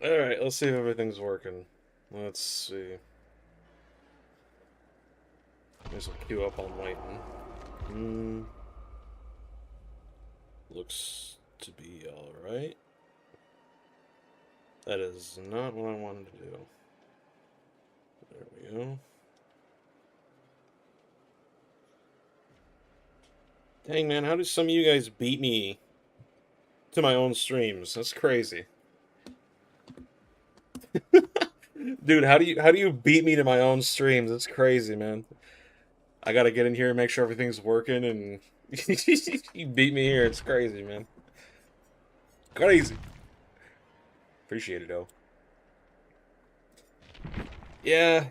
Alright, let's see if everything's working. Let's see. There's a queue up on lighting. Looks to be alright. That is not what I wanted to do. There we go. Dang, man, how do some of you guys beat me to my own streams? That's crazy. Dude, how do you beat me to my own streams? That's crazy, man. I gotta get in here and make sure everything's working, and you beat me here. It's crazy, man. Crazy. Appreciate it, though. Yeah,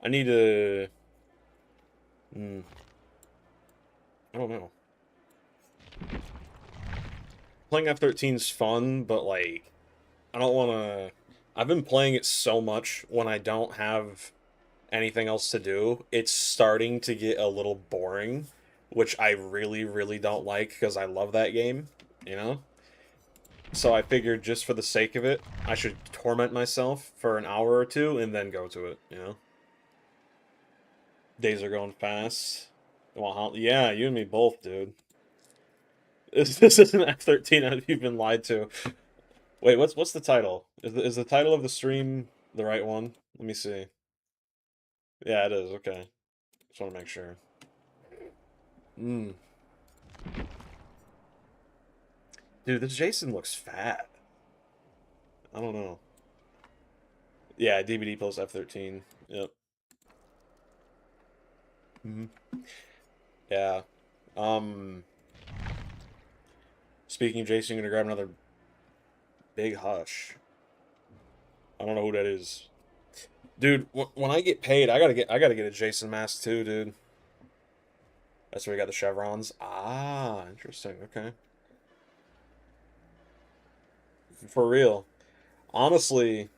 I need to. Hmm, I don't know. Playing F13's fun, but like, I don't want to. I've been playing it so much when I don't have anything else to do. It's starting to get a little boring, which I really, really don't like because I love that game, you know? So I figured just for the sake of it, I should torment myself for an hour or two and then go to it, you know? Days are going fast. Well, yeah, you and me both, dude. This isn't F13. You've been lied to. Wait, what's the title? Is the title of the stream the right one? Let me see. Yeah, it is. Okay. Just want to make sure. Hmm. Dude, this Jason looks fat. I don't know. Yeah, DBD plus F13. Yep. Hmm. Yeah. Um. Speaking of Jason, I'm gonna grab another big hush. I don't know who that is. Dude, when I get paid, I gotta get a Jason mask too, dude. That's where we got the chevrons. Ah, interesting. Okay. For real. Honestly,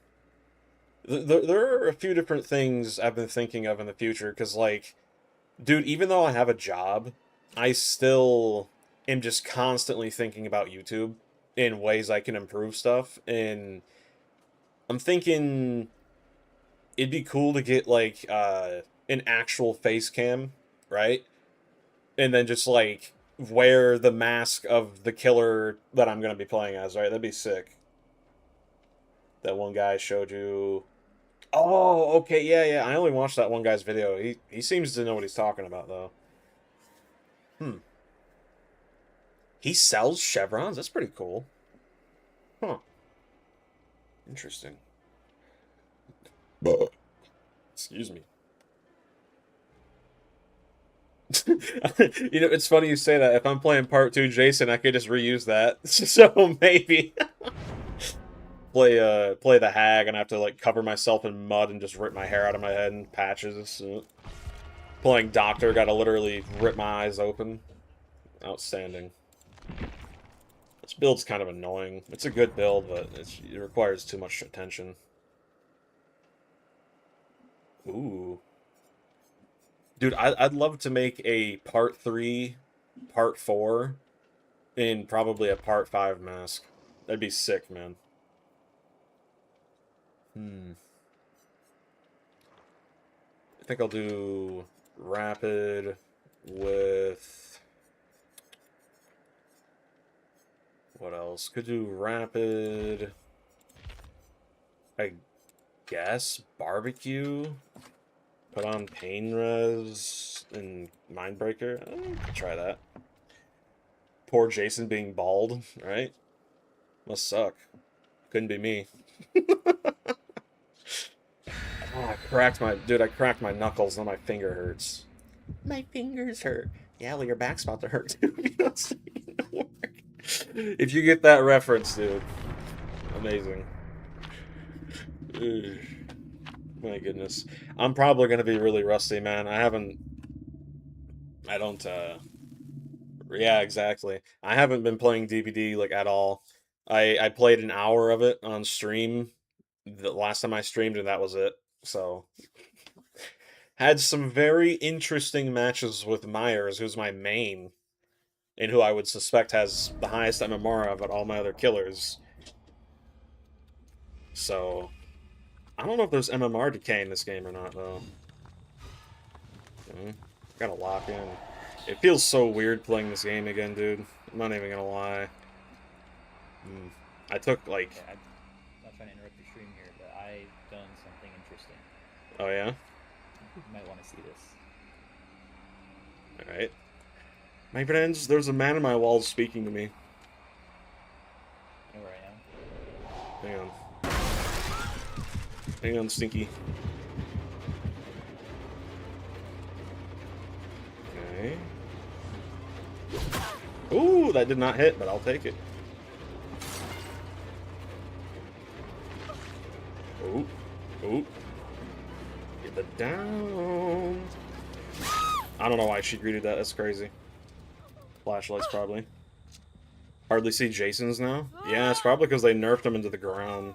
there are a few different things I've been thinking of in the future, because, like, dude, even though I have a job, I still am just constantly thinking about YouTube in ways I can improve stuff. And I'm thinking it'd be cool to get, like, an actual face cam, right? And then just, like, wear the mask of the killer that I'm going to be playing as, right? That'd be sick. That one guy showed you. Oh, okay, yeah, yeah. I only watched that one guy's video. He seems to know what he's talking about, though. Hmm. He sells chevrons? That's pretty cool. Huh. Interesting. Buh. Excuse me. It's funny you say that. If I'm playing part two Jason, I could just reuse that. So maybe play the hag and I have to like cover myself in mud and just rip my hair out of my head in patches. Playing doctor, gotta literally rip my eyes open. Outstanding. This build's kind of annoying. It's a good build, but it requires too much attention. Ooh. Dude, I'd love to make a part 3, part 4, and probably a part 5 mask. That'd be sick, man. Hmm. I think I'll do rapid with... What else? Could do rapid... I guess barbecue. Put on pain res and mindbreaker. Could try that. Poor Jason being bald, right? Must suck. Couldn't be me. Oh, I cracked my knuckles and my finger hurts. My fingers hurt. Yeah, well, your back's about to hurt too. If you get that reference, dude, amazing. Ugh, my goodness. I'm probably gonna be really rusty, man. I don't, yeah, exactly. I haven't been playing DBD, like, at all. I played an hour of it on stream the last time I streamed, and that was it. So, had some very interesting matches with Myers, who's my main. and who I would suspect has the highest MMR of all my other killers. So, I don't know if there's MMR decay in this game or not, though. Okay. Gotta lock in. It feels so weird playing this game again, dude. I'm not even gonna lie. I took, like... Okay, I'm not trying to interrupt your stream here, but I've done something interesting. Oh, yeah? You might want to see this. Alright. My friends, there's a man in my walls speaking to me. You know where I am? Hang on. Hang on, Stinky. Okay. Ooh, that did not hit, but I'll take it. Ooh. Ooh. Get the down. I don't know why she greeted that. That's crazy. Flashlights, probably. Hardly see Jason's now. Yeah, it's probably because they nerfed him into the ground.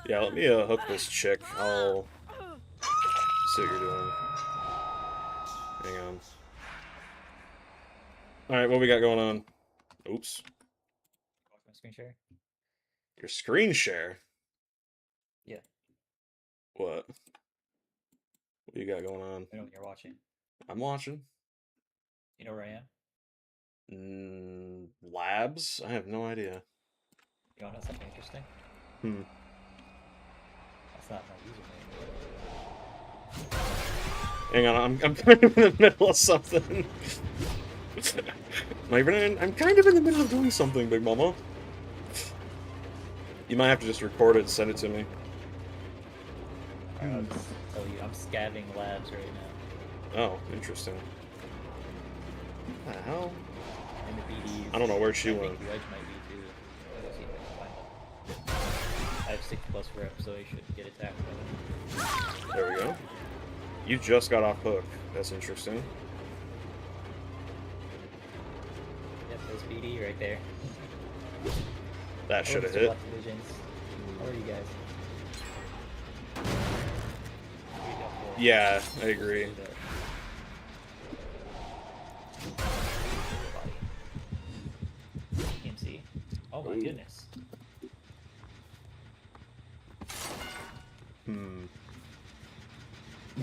Yeah, let me hook this chick. I'll see what you're doing. Hang on. Alright, what we got going on? Oops. Watch my screen share? Your screen share? Yeah. What? What do you got going on? I know when you're watching. I'm watching. You know where I am? Labs? I have no idea. You want to know something interesting? That's not my username. Hang on, I'm kind of in the middle of something. My friend, I'm kind of in the middle of doing something, Big Mama. You might have to just record it and send it to me. Alright, I'll just tell you, I'm scavving labs right now. Oh, interesting. What the hell? And the BDs. I don't know where she I went. think Wedge might be too. Let's see if I can find them. I have 6+ rep, so I shouldn't get attacked by them. There we go. You just got off hook. That's interesting. Yep, there's BD right there. That should have hit. How are you guys? Yeah, I agree. PMC. Oh my goodness.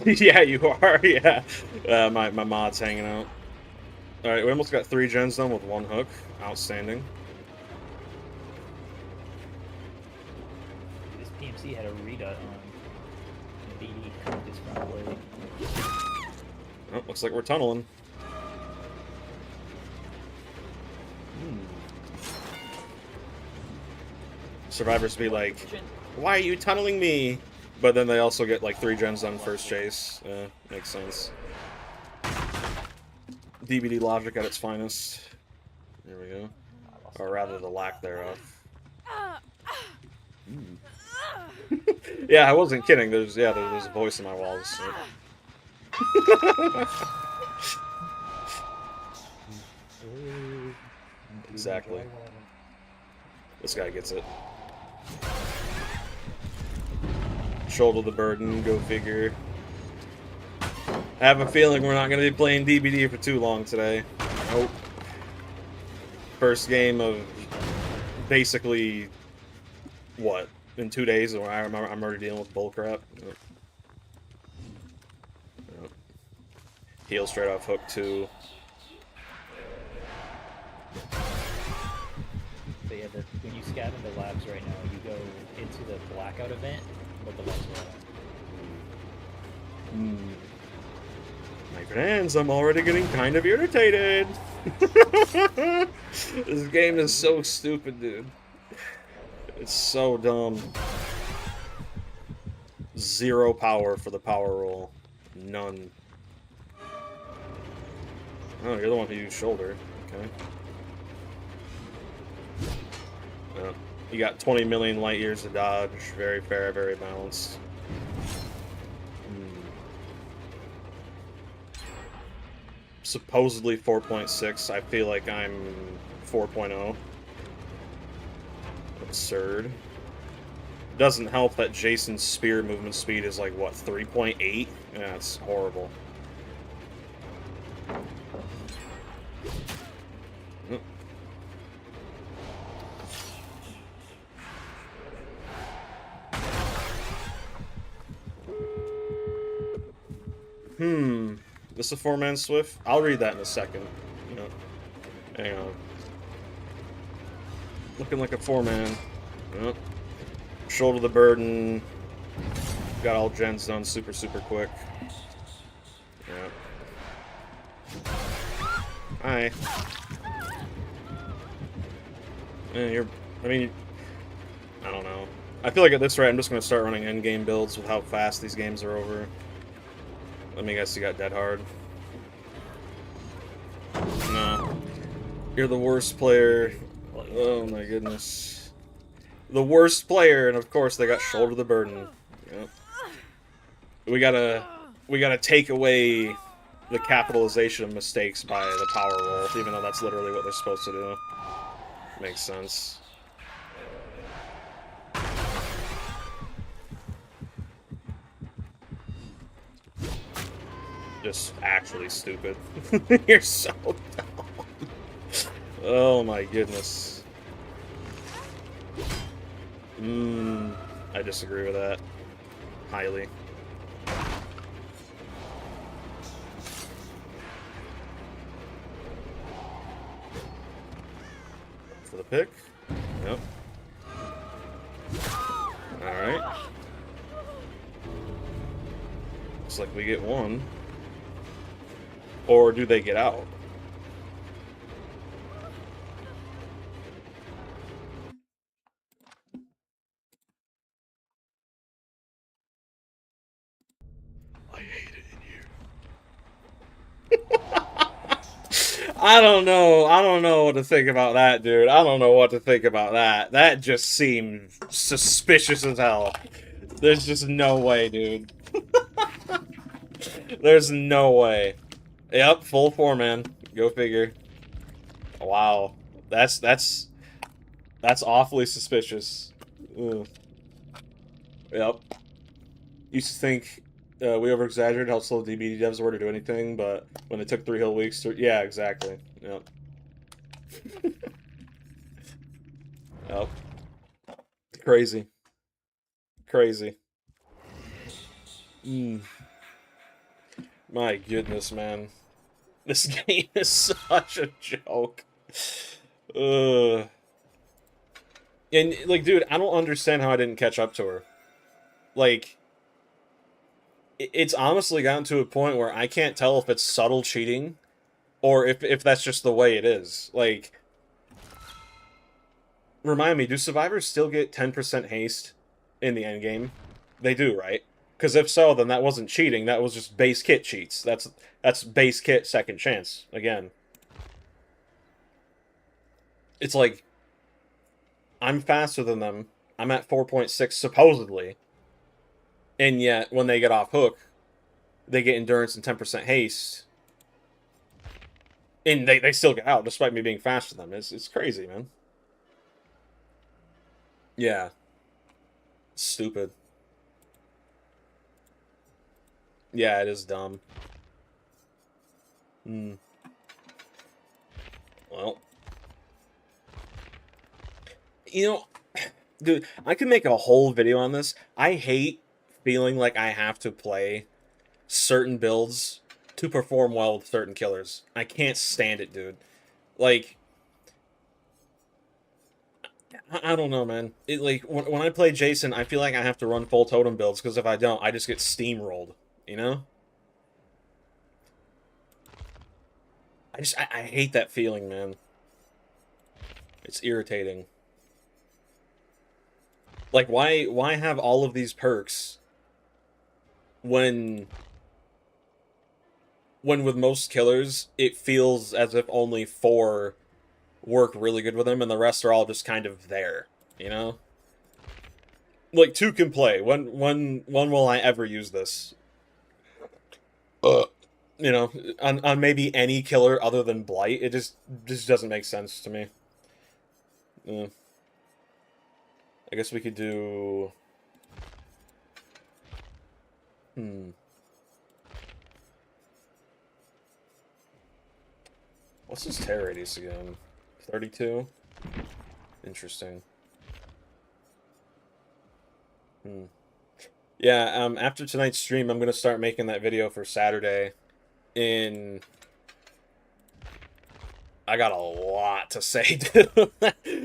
Yeah, you are. Yeah. My mod's hanging out. All right, we almost got 3 gens done with 1 hook. Outstanding. This PMC had a redut on the BD this front blade. Oh, looks like we're tunneling. Survivors be like, why are you tunneling me? But then they also get like 3 gens on first chase. Makes sense. DBD logic at its finest. There we go. Or rather, the lack thereof. Yeah, I wasn't kidding. There's a voice in my walls. So. Exactly. This guy gets it. Shoulder the burden, go figure. I have a feeling we're not going to be playing DBD for too long today. Nope. First game of basically, what, in 2 days, where I'm already dealing with bullcrap. Yep. Yep. Heal straight off hook 2. So yeah, when you scav in the labs right now, you go into the blackout event, but the lights are on. My friends, I'm already getting kind of irritated. This game is so stupid, dude. It's so dumb. 0 power for the power roll. None. Oh, you're the one who used shoulder. Okay. You got 20 million light years to dodge. Very fair, very balanced. Supposedly 4.6. I feel like I'm 4.0. Absurd. Doesn't help that Jason's spear movement speed is like, what, 3.8? Yeah, it's horrible. This a 4-man Swift? I'll read that in a second. No. Hang on. Looking like a 4-man. Yep. Shoulder the burden. Got all gens done super quick. Yeah. Hi. Yeah, I mean, I don't know. I feel like at this rate, I'm just going to start running endgame builds with how fast these games are over. Let me guess, you got dead hard. No. You're the worst player. Oh my goodness. The worst player, and of course they got shoulder the burden. Yep. We gotta take away the capitalization of mistakes by the power roll, even though that's literally what they're supposed to do. Makes sense. Just actually stupid. You're so dumb. Oh my goodness. I disagree with that. Highly. For the pick. Yep. Alright. Looks like we get one. Or do they get out? I hate it in you. I don't know. I don't know what to think about that, dude. I don't know what to think about that. That just seemed suspicious as hell. There's just no way, dude. There's no way. Yep, full 4-man. Go figure. Wow. That's awfully suspicious. Ugh. Yep. Used to think we over-exaggerated how slow DBD devs were to do anything, but when they took 3 whole weeks to... Yeah, exactly. Yep. Yep. Crazy. Crazy. My goodness, man. This game is such a joke. And, like, dude, I don't understand how I didn't catch up to her. Like... It's honestly gotten to a point where I can't tell if it's subtle cheating or if that's just the way it is. Like, remind me, do survivors still get 10% haste in the endgame? They do, right? Because if so, then that wasn't cheating. That was just base kit cheats. That's base kit second chance. Again. It's like, I'm faster than them. I'm at 4.6 supposedly. And yet, when they get off hook, they get endurance and 10% haste. And they still get out, despite me being faster than them. It's crazy, man. Yeah. Stupid. Yeah, it is dumb. Well. You know, dude, I could make a whole video on this. I hate feeling like I have to play certain builds to perform well with certain killers. I can't stand it, dude. Like, I don't know, man. Like, when I play Jason, I feel like I have to run full totem builds, because if I don't, I just get steamrolled, you know? I hate that feeling, man. It's irritating. Like, why have all of these perks when with most killers, it feels as if only 4 work really good with them, and the rest are all just kind of there, you know? Like, 2 can play. When will I ever use this? You know, on maybe any killer other than Blight, it just doesn't make sense to me. I guess we could do... What's his tear radius again? 32? Interesting. Yeah, after tonight's stream, I'm gonna start making that video for Saturday. In I got a lot to say, dude.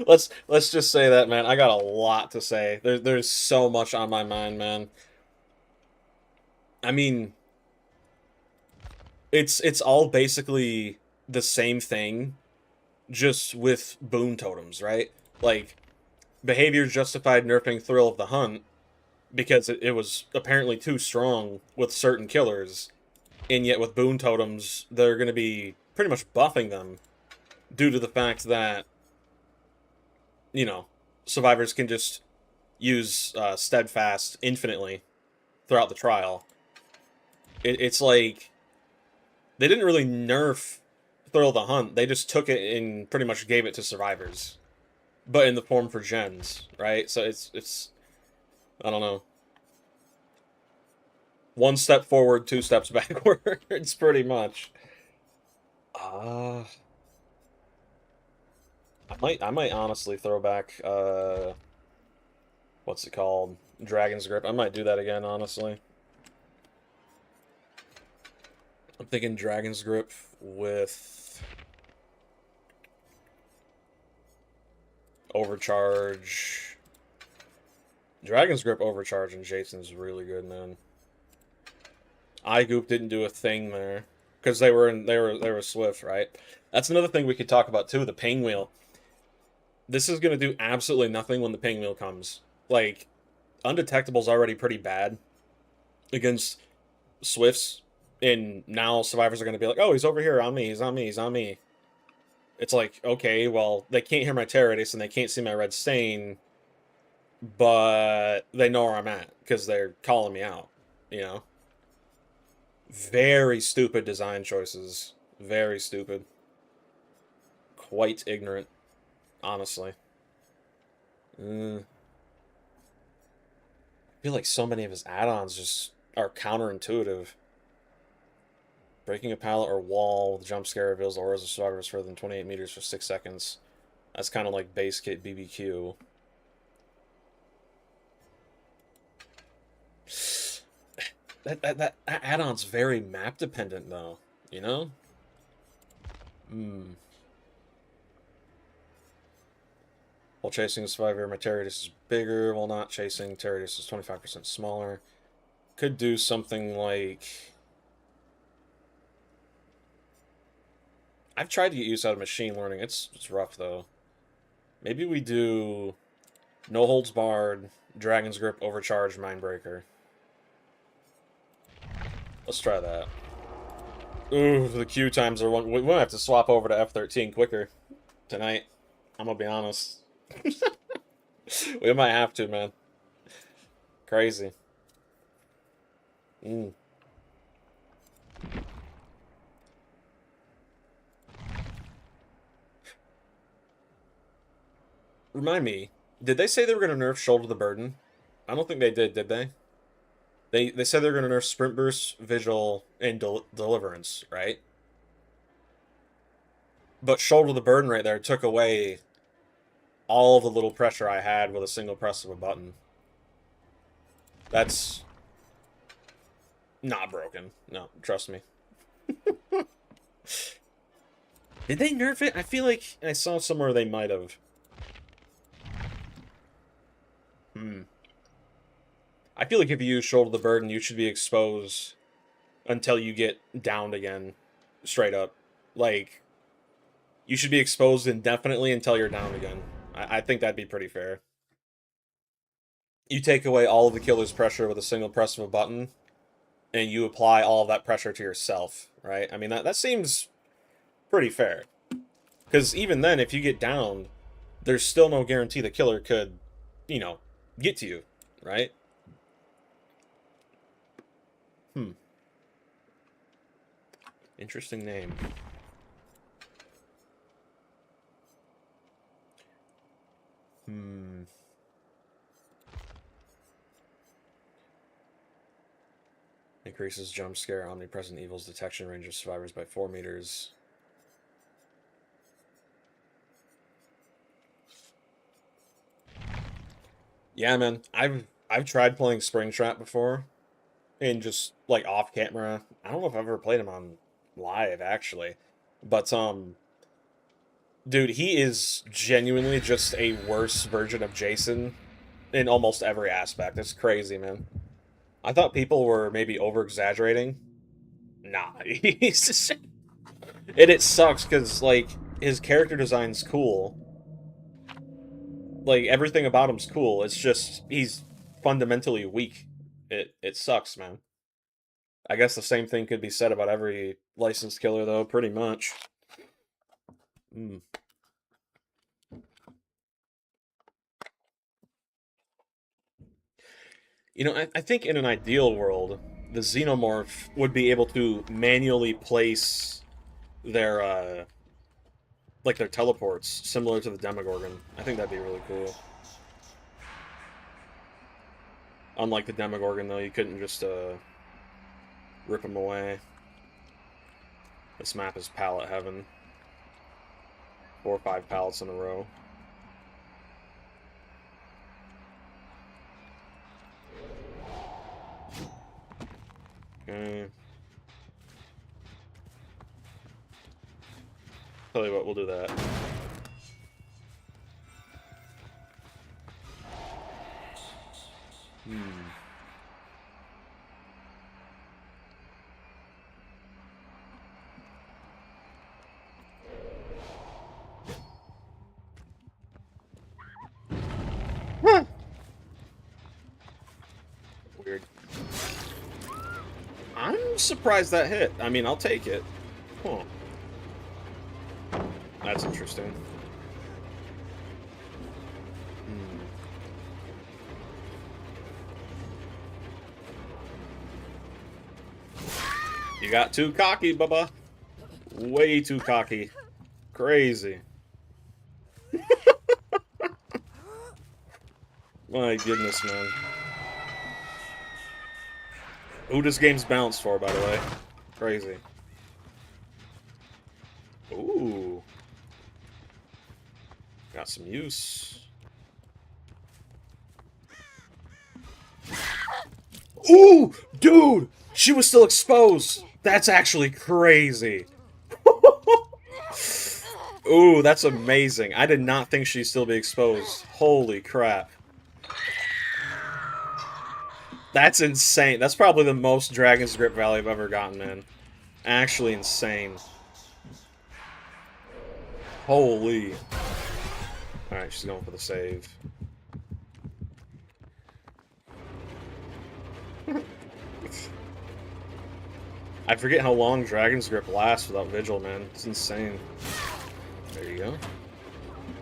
Let's just say that, man. I got a lot to say. There's so much on my mind, man. I mean, it's all basically the same thing, just with boon totems, right? Like, behavior justified nerfing Thrill of the Hunt because it was apparently too strong with certain killers, and yet with boon totems, they're going to be pretty much buffing them due to the fact that, you know, survivors can just use Steadfast infinitely throughout the trial. It's like they didn't really nerf Thrill of the Hunt. They just took it and pretty much gave it to survivors, but in the form for gens, right? So it's I don't know. One step forward, two steps backwards, pretty much. Uh, I might honestly throw back what's it called? Dragon's Grip. I might do that again, honestly. I'm thinking Dragon's Grip with Overcharge. Dragon's Grip Overcharge and Jason's really good, man. iGoop didn't do a thing there because they were swift, right? That's another thing we could talk about too. The ping wheel. This is gonna do absolutely nothing when the ping wheel comes. Like, Undetectable's already pretty bad against swifts, and now survivors are gonna be like, "Oh, he's over here on me. He's on me. He's on me." It's like, okay, well, they can't hear my terror radius and they can't see my red stain, but they know where I'm at because they're calling me out. You know. Very stupid design choices. Very stupid. Quite ignorant, honestly. I feel like so many of his add-ons just are counterintuitive. Breaking a pallet or wall with a jump scare reveals the auras of survivors further than 28 meters for 6 seconds. That's kind of like base kit BBQ. That add-on's very map dependent, though. You know? While chasing a survivor, my terror radius is bigger. While not chasing, terror radius is 25% smaller. Could do something like... I've tried to get used out of machine learning. It's rough, though. Maybe we do No Holds Barred, Dragon's Grip, Overcharge, Mindbreaker. Let's try that. Ooh, the queue times are one. We might have to swap over to F13 quicker tonight. I'm gonna be honest. We might have to, man. Crazy. Remind me, did they say they were going to nerf Shoulder the Burden? I don't think they did they? They said they were going to nerf Sprint Burst, Vigil, and Deliverance, right? But Shoulder the Burden right there took away all the little pressure I had with a single press of a button. That's not broken. No, trust me. Did they nerf it? I feel like I saw somewhere they might have. I feel like if you use Shoulder the Burden, you should be exposed until you get downed again. Straight up. Like, you should be exposed indefinitely until you're down again. I think that'd be pretty fair. You take away all of the killer's pressure with a single press of a button, and you apply all of that pressure to yourself, right? I mean, that seems pretty fair. Because even then, if you get downed, there's still no guarantee the killer could, you know, get to you, right? Interesting name. Increases jump scare omnipresent evil's detection range of survivors by 4 meters. Yeah, man. I've tried playing Springtrap before, and just like off camera. I don't know if I've ever played him on live actually, but dude, he is genuinely just a worse version of Jason in almost every aspect. It's crazy, man. I thought people were maybe over exaggerating. Nah, he's just, and it sucks because like his character design's cool. Like everything about him's cool. It's just he's fundamentally weak. It sucks, man. I guess the same thing could be said about every licensed killer, though, pretty much. Mm. You know, I think in an ideal world, the xenomorph would be able to manually place their like their teleports, similar to the Demogorgon. I think that'd be really cool. Unlike the Demogorgon, though, you couldn't just rip them away. This map is pallet heaven. 4 or 5 pallets in a row. Okay. Tell you what, we'll do that. Weird. I'm surprised that hit. I mean, I'll take it. Huh. That's interesting. You got too cocky, Bubba. Way too cocky. Crazy. My goodness, man. Who this game's bounced for, by the way. Crazy. Ooh. Got some use. Ooh! Dude! She was still exposed! That's actually crazy. Ooh, that's amazing. I did not think she'd still be exposed. Holy crap. That's insane. That's probably the most Dragon's Grip value I've ever gotten, man. Actually insane. Holy. Alright, she's going for the save. I forget how long Dragon's Grip lasts without Vigil, man. It's insane. There you go.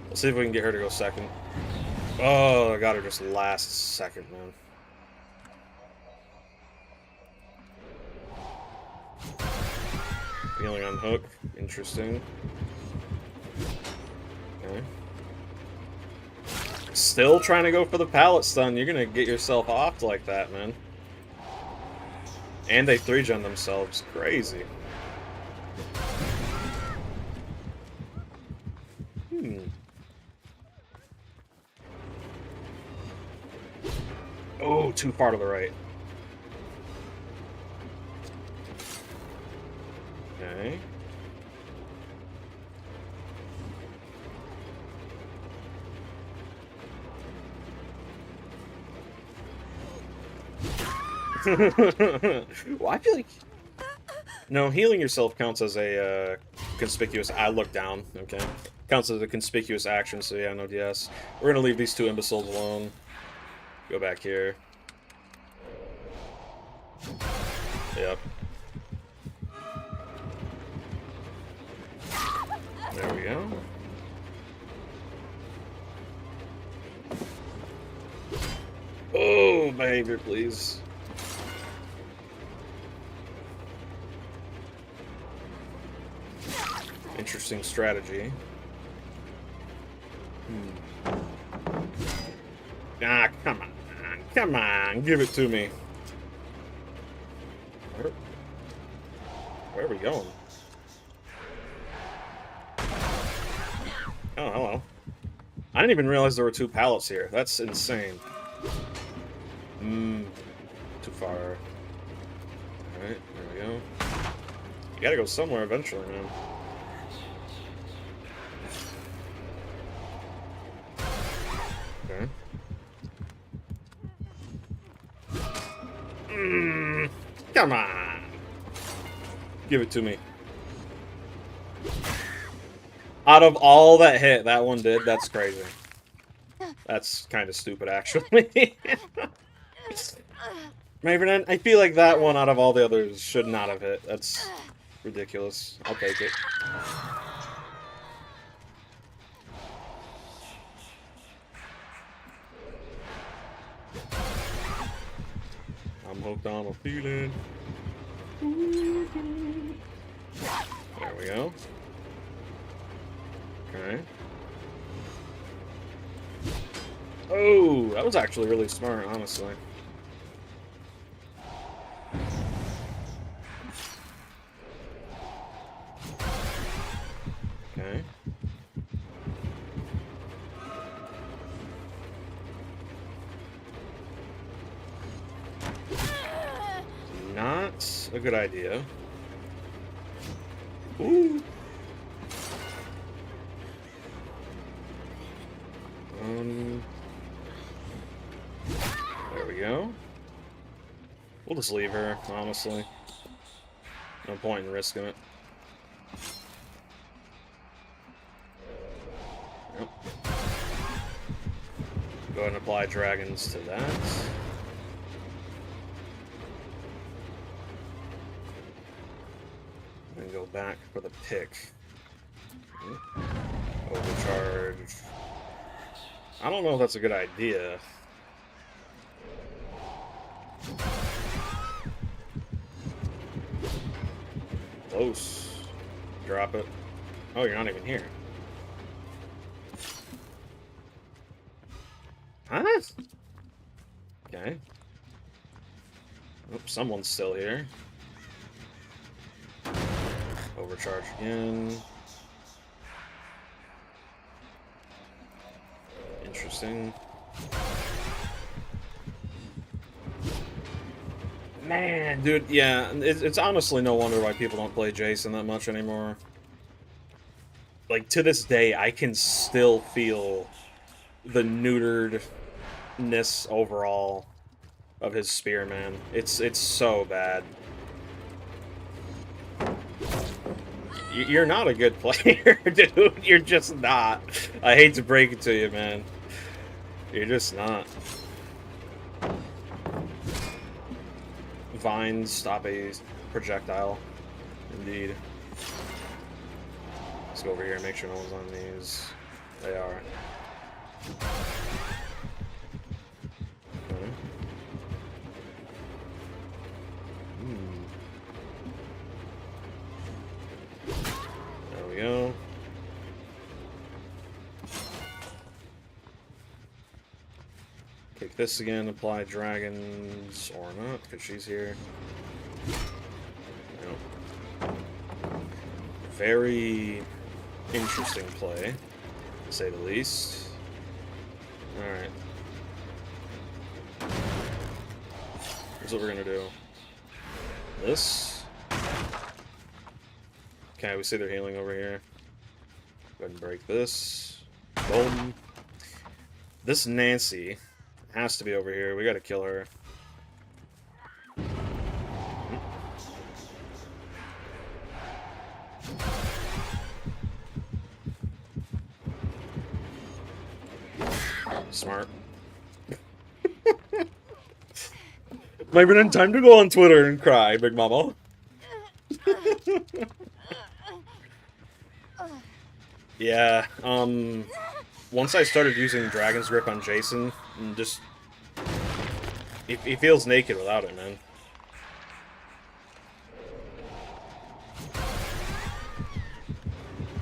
Let's see if we can get her to go second. Oh, I got her just last second, man. Healing on hook. Interesting. Okay. Still trying to go for the pallet stun. You're gonna get yourself offed like that, man. And they 3-gen themselves. Crazy. Oh, too far to the right. Okay. Well, I feel like... No, healing yourself counts as a conspicuous... I look down, okay? Counts as a conspicuous action, so yeah, no DS. We're gonna leave these two imbeciles alone. Go back here. Yep. There we go. Oh, behavior, please. Interesting strategy. Ah, come on. Come on, give it to me. Where are we going? Oh, hello. I didn't even realize there were 2 pallets here. That's insane. Too far. Alright, there we go. You gotta go somewhere eventually, man. Okay. Come on! Give it to me. Out of all that hit, that one did. That's crazy. That's kind of stupid, actually. Mavernan, I feel like that one out of all the others should not have hit. That's ridiculous. I'll take it. I'm hooked on a feeling. There we go. Okay. Oh, that was actually really smart, honestly. Okay. Not a good idea. Ooh. There we go. We'll just leave her, honestly. No point in risking it. Yep. Go ahead and apply dragons to that. And go back for the pick. Overcharge. I don't know if that's a good idea. Close. Drop it. Oh, you're not even here. Huh? Okay. Oh, someone's still here. Overcharge again. Interesting. Man, dude, yeah, it's honestly no wonder why people don't play Jason that much anymore. Like, to this day, I can still feel the neuteredness overall of his spearman. It's so bad. You're not a good player, dude. You're just not. I hate to break it to you, man. You're just not. Vines stop a projectile. Indeed. Let's go over here and make sure no one's on these. They are. Okay. There we go. Kick this again, apply dragons, or not, because she's here. Nope. Very interesting play, to say the least. Alright. Here's what we're gonna do. This. Okay, we see they're healing over here. Go ahead and break this. Boom. This Nancy has to be over here. We gotta kill her. Smart. Might be in time to go on Twitter and cry, Big Mama. Yeah, once I started using Dragon's Grip on Jason, and just... He feels naked without it, man.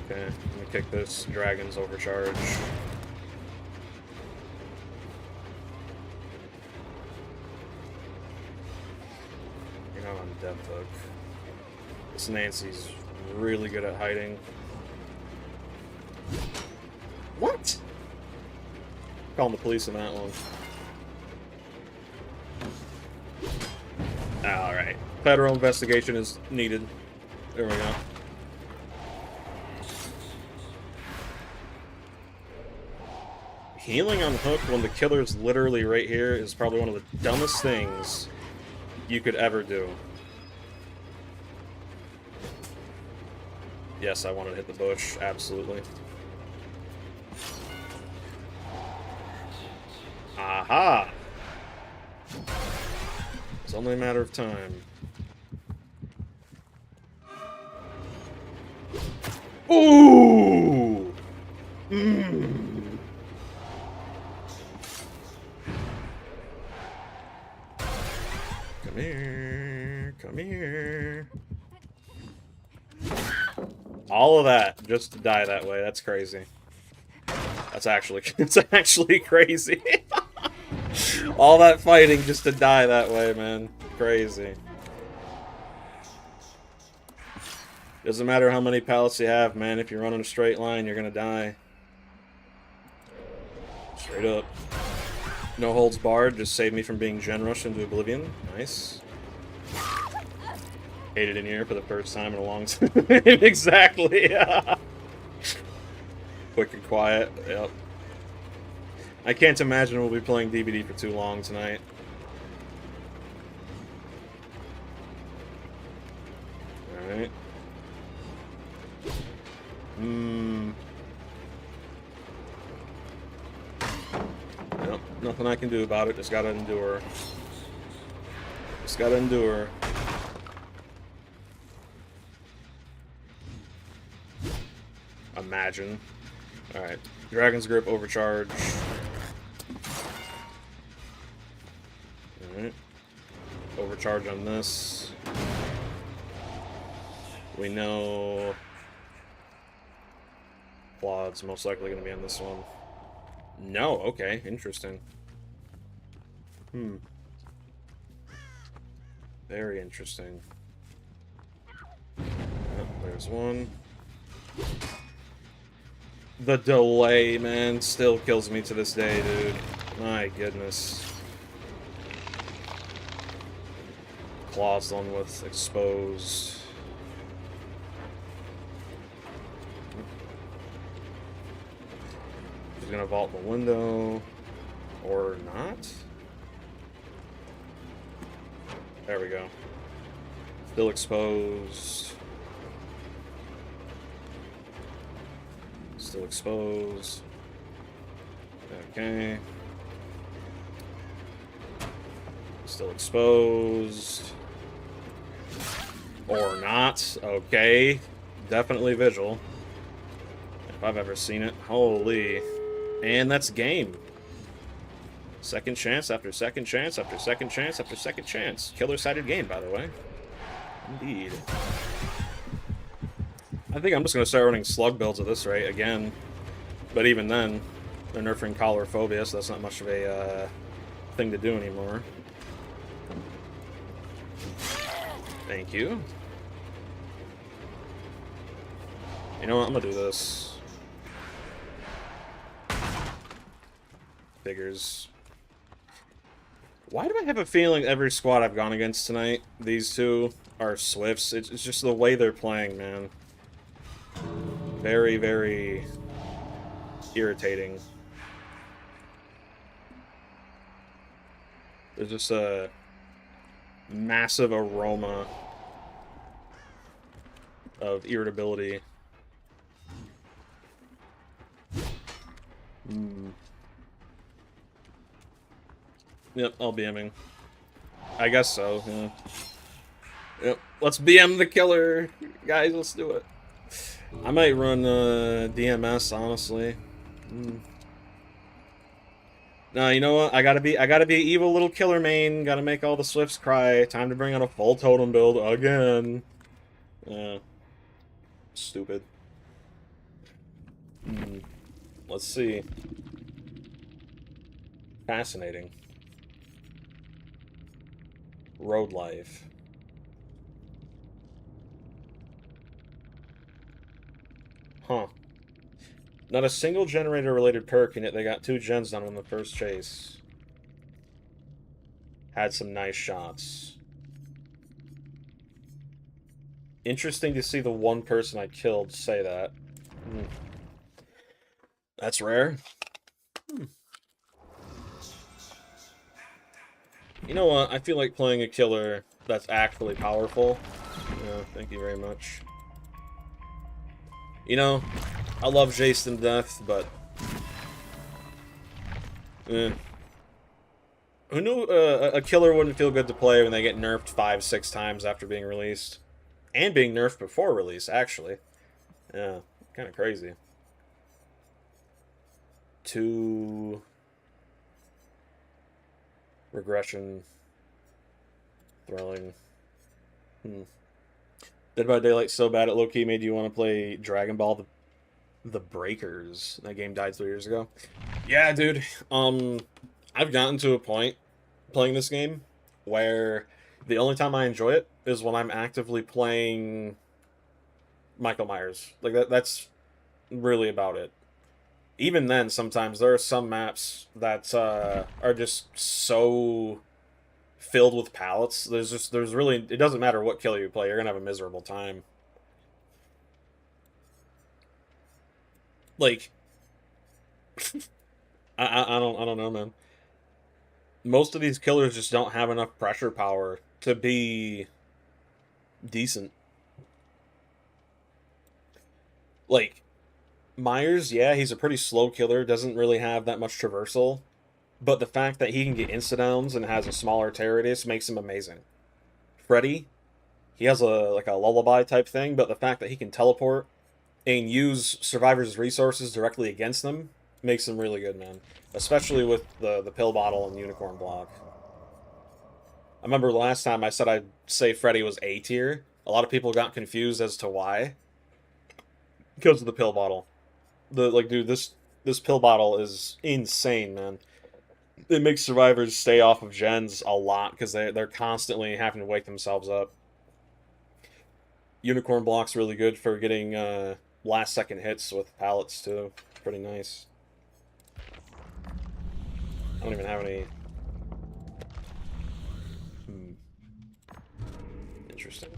Okay, let me kick this Dragon's Overcharge. You're not on Death Hook. This Nancy's really good at hiding. What? Calling the police on that one. Alright. Federal investigation is needed. There we go. Healing on hook when the killer's literally right here is probably one of the dumbest things you could ever do. Yes, I wanted to hit the bush. Absolutely. Aha! It's only a matter of time. Ooh! Mmm! Come here. Come here. All of that just to die that way. That's crazy. That's actually it's actually crazy. All that fighting just to die that way, man. Crazy. Doesn't matter how many pallets you have, man. If you run in a straight line, you're gonna die. Straight up. No holds barred. Just save me from being gen rushed into oblivion. Nice. Ate it in here for the first time in a long time. Exactly. Quick and quiet. Yep. I can't imagine we'll be playing DBD for too long tonight. Alright. Yep, nothing I can do about it. Just gotta endure. Just gotta endure. Imagine. Alright. Dragon's Grip overcharge. Alright. Overcharge on this. We know Claude's most likely going to be on this one. No, okay, interesting. Very interesting. Oh, there's one. The delay, man, still kills me to this day, dude. My goodness. Claw's the one with exposed. He's gonna vault the window. Or not? There we go. Still exposed. Still exposed. Okay. Still exposed. Or not. Okay. Definitely visual. If I've ever seen it. Holy. And that's game. Second chance after second chance after second chance after second chance. Killer-sided game, by the way. Indeed. I think I'm just going to start running slug builds at this rate again. But even then, they're nerfing Colorophobia, so that's not much of a thing to do anymore. Thank you. You know what? I'm going to do this. Figures. Why do I have a feeling every squad I've gone against tonight, these two are Swifts? It's just the way they're playing, man. Very, very irritating. There's just a massive aroma of irritability. Yep, I'll BMing. I guess so, yeah. Yep, let's BM the killer. Guys, let's do it. I might run DMS, honestly. No, you know what? I gotta be evil little killer main. Gotta make all the Swifts cry. Time to bring out a full totem build again. Stupid. Let's see. Fascinating. Road life. Huh. Not a single generator-related perk, and yet they got 2 gens done on the first chase. had some nice shots. Interesting to see the one person I killed say that. That's rare. You know what? I feel like playing a killer that's actually powerful. Yeah, thank you very much. You know, I love Jason to death, but... Eh. Who knew a killer wouldn't feel good to play when they get nerfed 5-6 times after being released? And being nerfed before release, actually. Yeah, kind of crazy. 2... Regression. Thrilling. Dead by Daylight so bad it low-key made you want to play Dragon Ball the Breakers. That game died 3 years ago. Yeah, dude. I've gotten to a point playing this game where the only time I enjoy it is when I'm actively playing Michael Myers. Like that's really about it. Even then, sometimes there are some maps that are just so filled with pallets. There's really, it doesn't matter what killer you play, you're gonna have a miserable time. Like, I don't know, man. Most of these killers just don't have enough pressure power to be decent. Like, Myers, yeah, he's a pretty slow killer, doesn't really have that much traversal, but the fact that he can get insta-downs and has a smaller terror radius makes him amazing. Freddy, he has like a lullaby type thing, but the fact that he can teleport and use survivors' resources directly against them makes him really good, man. Especially with the pill bottle and unicorn block. I remember last time I said I'd say Freddy was A tier. A lot of people got confused as to why. Because of the pill bottle. Dude, this pill bottle is insane, man. It makes survivors stay off of gens a lot because they're constantly having to wake themselves up. Unicorn block's really good for getting last second hits with pallets too. Pretty nice. I don't even have any. Interesting.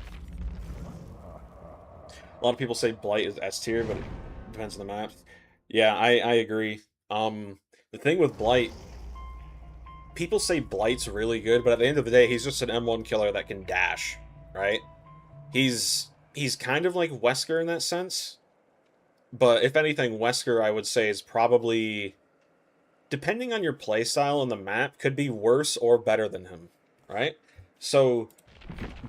A lot of people say Blight is S tier, but it depends on the map. Yeah, I agree. The thing with Blight, people say Blight's really good, but at the end of the day, he's just an M1 killer that can dash, right? He's kind of like Wesker in that sense, but if anything, Wesker I would say is probably, depending on your playstyle and the map, could be worse or better than him, right? So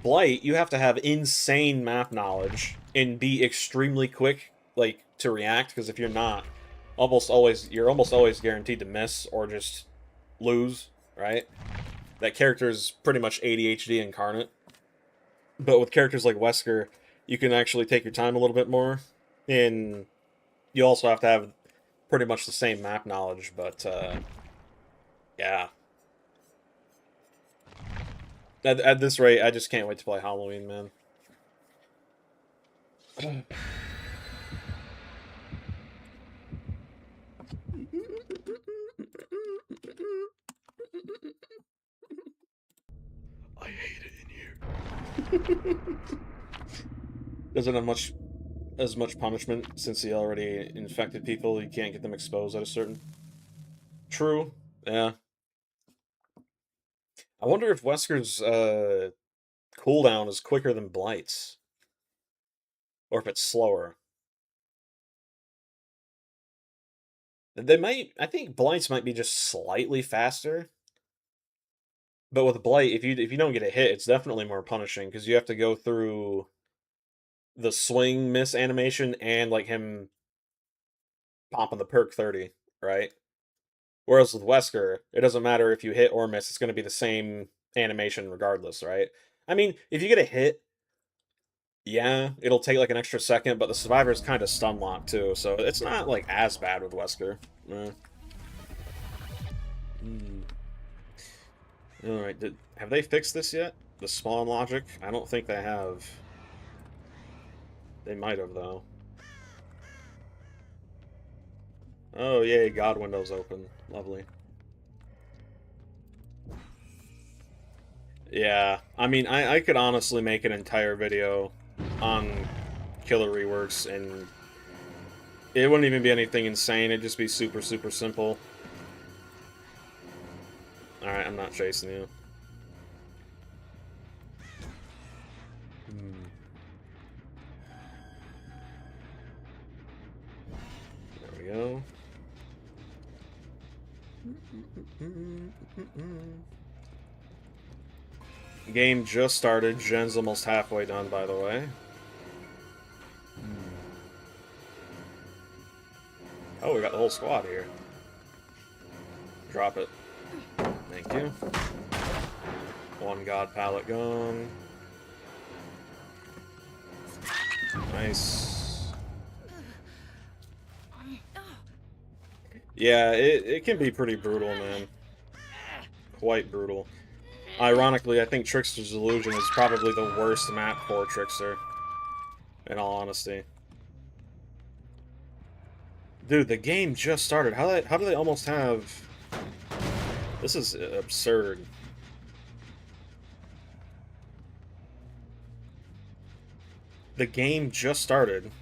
Blight, you have to have insane map knowledge and be extremely quick, like, to react, because if you're not, you're almost always guaranteed to miss or just lose, right? That character is pretty much ADHD incarnate. But with characters like Wesker, you can actually take your time a little bit more, and you also have to have pretty much the same map knowledge, but, yeah. At this rate, I just can't wait to play Halloween, man. I hate it in here. Doesn't have as much punishment since he already infected people. You can't get them exposed at a certain. True. Yeah. I wonder if Wesker's cooldown is quicker than Blight's, or if it's slower. They might. I think Blight's might be just slightly faster. But with Blight, if you don't get a hit, it's definitely more punishing because you have to go through the swing miss animation and like him popping the perk 30, right? Whereas with Wesker, it doesn't matter if you hit or miss, it's going to be the same animation regardless, right? I mean, if you get a hit, yeah, it'll take like an extra second, but the survivor's kind of stun locked too, so it's not like as bad with Wesker. Alright, have they fixed this yet? The spawn logic? I don't think they have. They might have, though. Oh, yay, God window's open. Lovely. Yeah, I mean, I could honestly make an entire video on killer reworks, and it wouldn't even be anything insane. It'd just be super, super simple. Alright, I'm not chasing you. There we go. Game just started. Gen's almost halfway done, by the way. Oh, we got the whole squad here. Drop it. Thank you. One god pallet gone. Nice. Yeah, it can be pretty brutal, man. Quite brutal. Ironically, I think Trickster's Illusion is probably the worst map for Trickster. In all honesty. Dude, the game just started. How do they almost have... This is absurd. The game just started.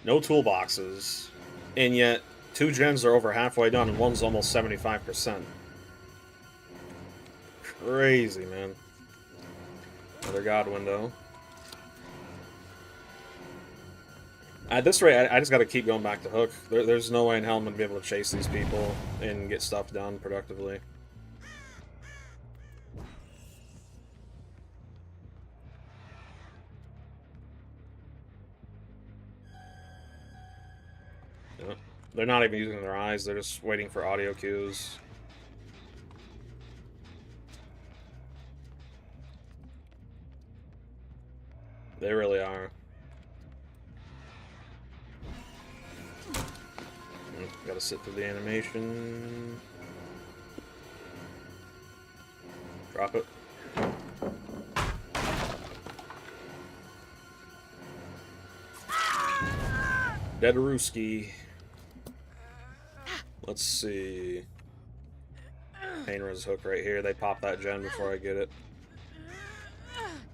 No toolboxes. And yet, 2 gens are over halfway done and one's almost 75%. Crazy, man. Another god window. At this rate, I just gotta keep going back to Hook. There's no way in hell I'm gonna be able to chase these people and get stuff done productively. Yeah. They're not even using their eyes, they're just waiting for audio cues. They really are. Gotta sit through the animation. Drop it. Dedaruski. Let's see. Painter's Hook right here. They pop that gen before I get it.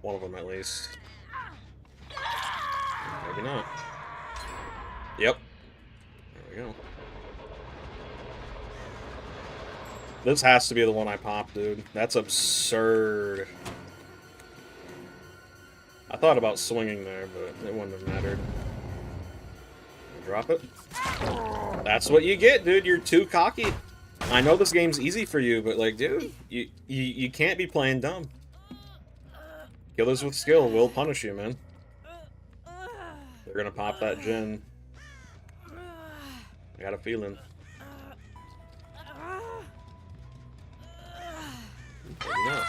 One of them at least. Maybe not. Yep. There we go. This has to be the one I popped, dude. That's absurd. I thought about swinging there, but it wouldn't have mattered. Drop it. That's what you get, dude. You're too cocky. I know this game's easy for you, but like, dude, you can't be playing dumb. Killers with skill will punish you, man. They're gonna pop that gen. I got a feeling. Maybe not.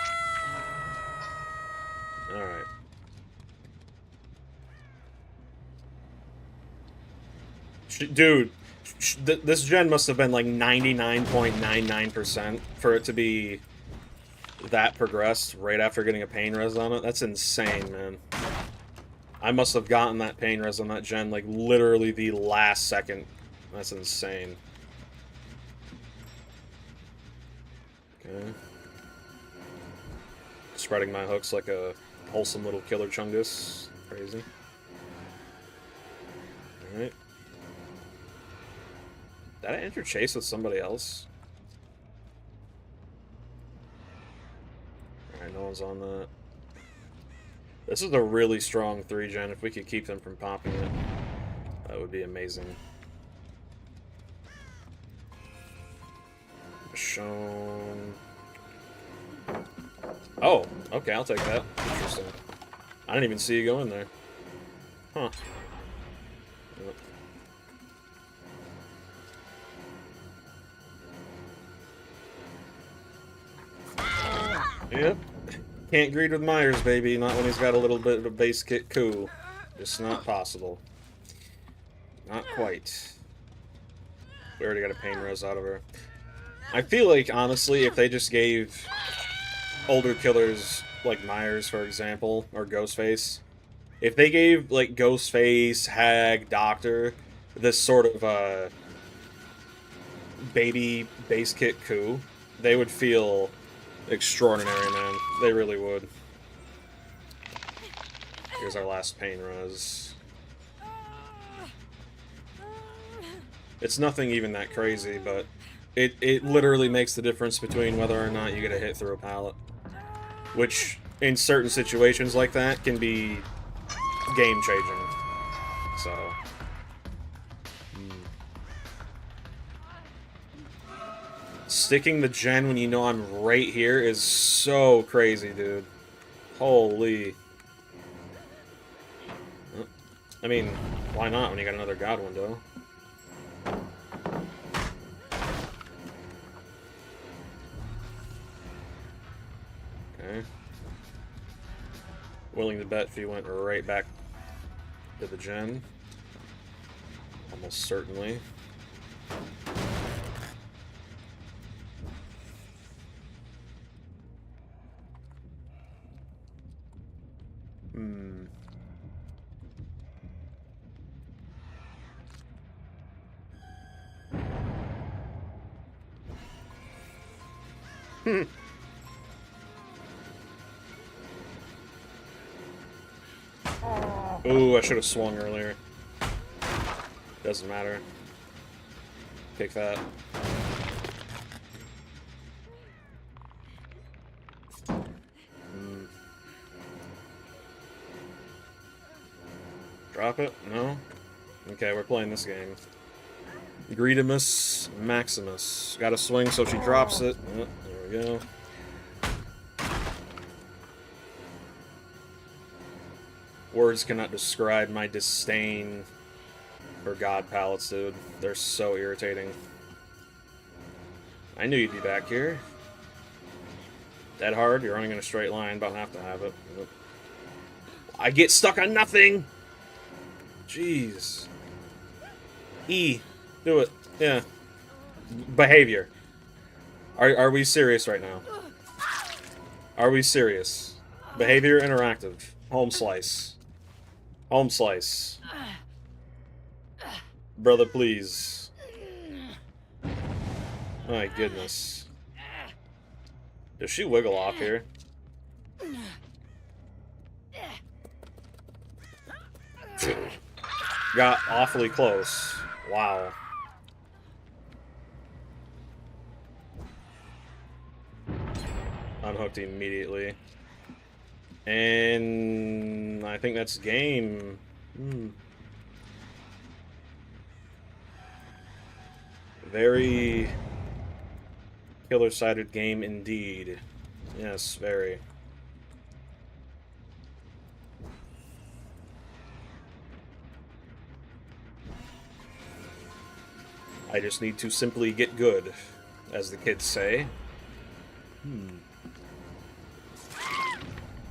Alright. Dude, this gen must have been like 99.99% for it to be that progressed right after getting a pain res on it. That's insane, man. I must have gotten that pain res on that gen like literally the last second. That's insane. Okay. Spreading my hooks like a wholesome little killer chungus. Crazy. Alright. Did I enter chase with somebody else? Alright, no one's on that. This is a really strong 3-gen. If we could keep them from popping it, that would be amazing. Shown. Oh, okay, I'll take that. Interesting. I didn't even see you go in there. Huh. Yep. Can't greed with Myers, baby. Not when he's got a little bit of a base kit coup. Just not possible. Not quite. We already got a pain res out of her. I feel like, honestly, if they just gave older killers, like Myers, for example, or Ghostface, if they gave, like, Ghostface, Hag, Doctor, this sort of, baby base kit coup, they would feel extraordinary, man. They really would. Here's our last pain res. It's nothing even that crazy, but it literally makes the difference between whether or not you get a hit through a pallet. Which, in certain situations like that, can be game-changing. So... Sticking the gen when you know I'm right here is so crazy, dude. Holy. I mean, why not when you got another God window? Okay. Willing to bet if he went right back to the gen. Almost certainly. Ooh, I should have swung earlier. Doesn't matter. Kick that. Drop it? No? Okay, we're playing this game. Greedimus Maximus. Gotta swing so she drops it. Oh, there we go. Words cannot describe my disdain for God pallets, dude. They're so irritating. I knew you'd be back here. Dead hard, you're running in a straight line, about have to have it. I get stuck on nothing! Jeez. E. Do it. Yeah. Behavior. Are we serious right now? Are we serious? Behavior interactive. Home slice. Home slice. Brother, please. My goodness. Does she wiggle off here? Got awfully close. Wow. Unhooked immediately. And I think that's game. Very killer-sided game indeed. Yes, very. I just need to simply get good, as the kids say.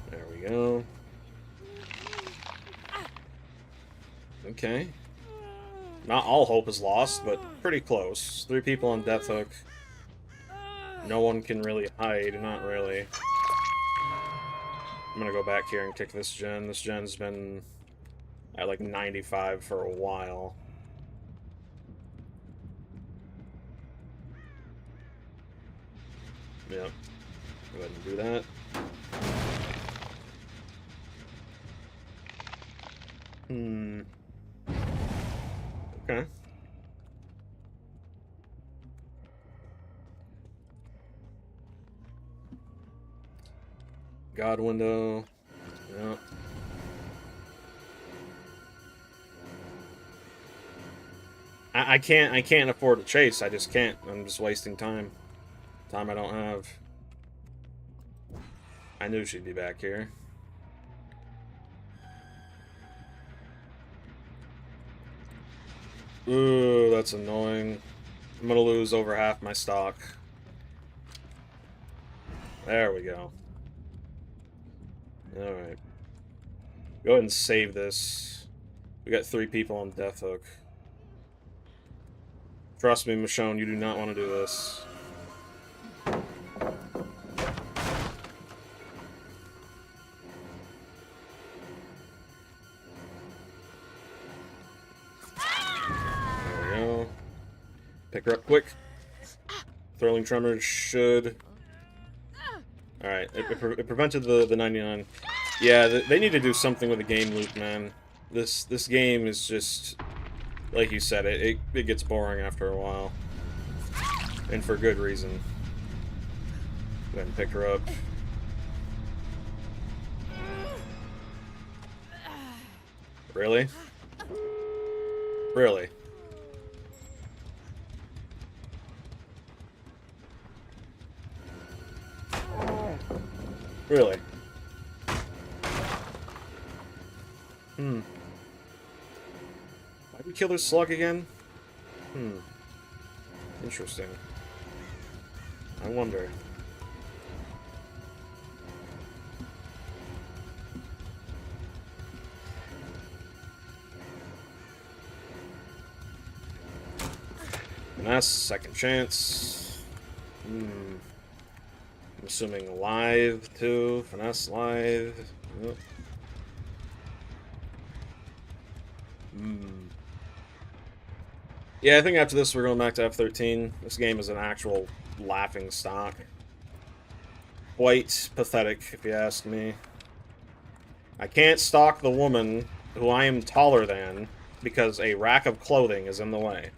There we go. Okay. Not all hope is lost, but pretty close. 3 people on Death Hook. No one can really hide, not really. I'm gonna go back here and kick this gen. This gen's been at like 95 for a while. Yep. Go ahead and do that. Okay. God window. Yep. I can't afford to chase. I just can't. I'm just wasting time. Time I don't have. I knew she'd be back here. Ooh, that's annoying. I'm gonna lose over half my stock. There we go. Alright. Go ahead and save this. We got 3 people on Death Hook. Trust me, Michonne, you do not want to do this. There we go. Pick her up quick. Throwing Tremors should Alright, it prevented the 99. Yeah, they need to do something with the game loop, man. This game is just, like you said, it gets boring after a while. And for good reason. Go ahead and pick her up. Really? Really? Really? Why'd we kill this slug again? Interesting. I wonder. Finesse, second chance. I'm assuming live, too. Finesse, live. Yep. Yeah, I think after this we're going back to F13. This game is an actual laughing stock. Quite pathetic, if you ask me. I can't stalk the woman who I am taller than because a rack of clothing is in the way.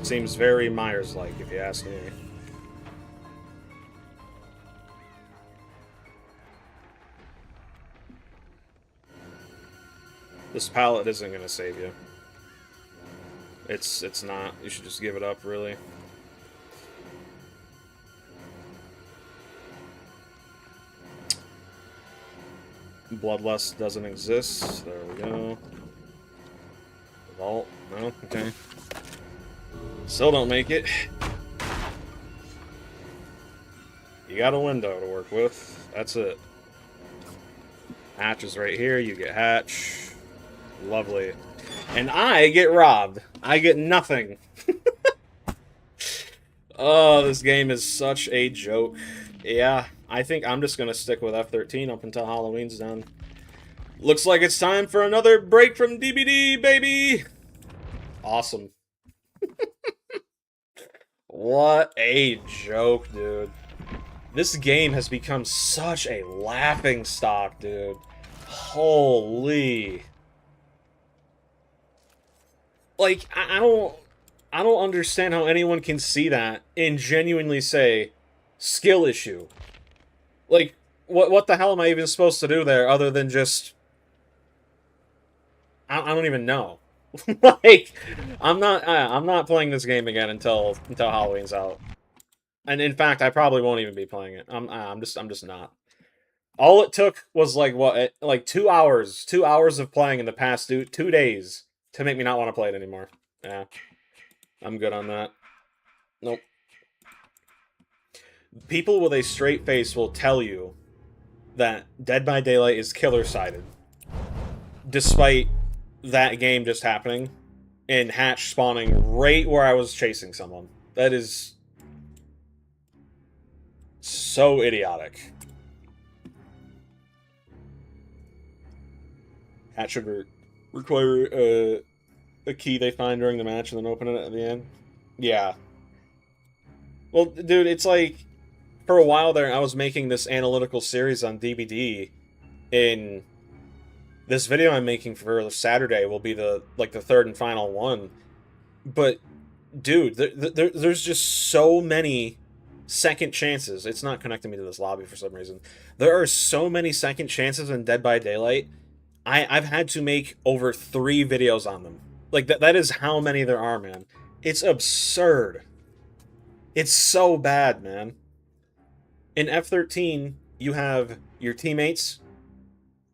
Seems very Myers-like, if you ask me. This pallet isn't gonna save you. It's not. You should just give it up, really. Bloodlust doesn't exist. There we go. Vault. No? Okay. Still don't make it. You got a window to work with. That's it. Hatch is right here. You get hatch. Lovely. And I get robbed. I get nothing. Oh, this game is such a joke. Yeah, I think I'm just gonna stick with F13 up until Halloween's done. Looks like it's time for another break from DBD, baby! Awesome. What a joke, dude. This game has become such a laughing stock, dude. Holy. Like, I don't understand how anyone can see that and genuinely say, skill issue. Like, what the hell am I even supposed to do there other than just... I don't even know. Like, I'm not playing this game again until Halloween's out. And in fact, I probably won't even be playing it. I'm just not. All it took was like what, like 2 hours of playing in the past 2 days to make me not want to play it anymore. Yeah, I'm good on that. Nope. People with a straight face will tell you that Dead by Daylight is killer-sided, despite that game just happening and Hatch spawning right where I was chasing someone. That is so idiotic. Hatch should require a key they find during the match and then open it at the end. Yeah. Well, dude, it's like, for a while there, I was making this analytical series on DBD, and this video I'm making for Saturday will be the third and final one. But, dude, there's just so many second chances. It's not connecting me to this lobby for some reason. There are so many second chances in Dead by Daylight. I've had to make over 3 videos on them. Like, that is how many there are, man. It's absurd. It's so bad, man. In F13, you have your teammates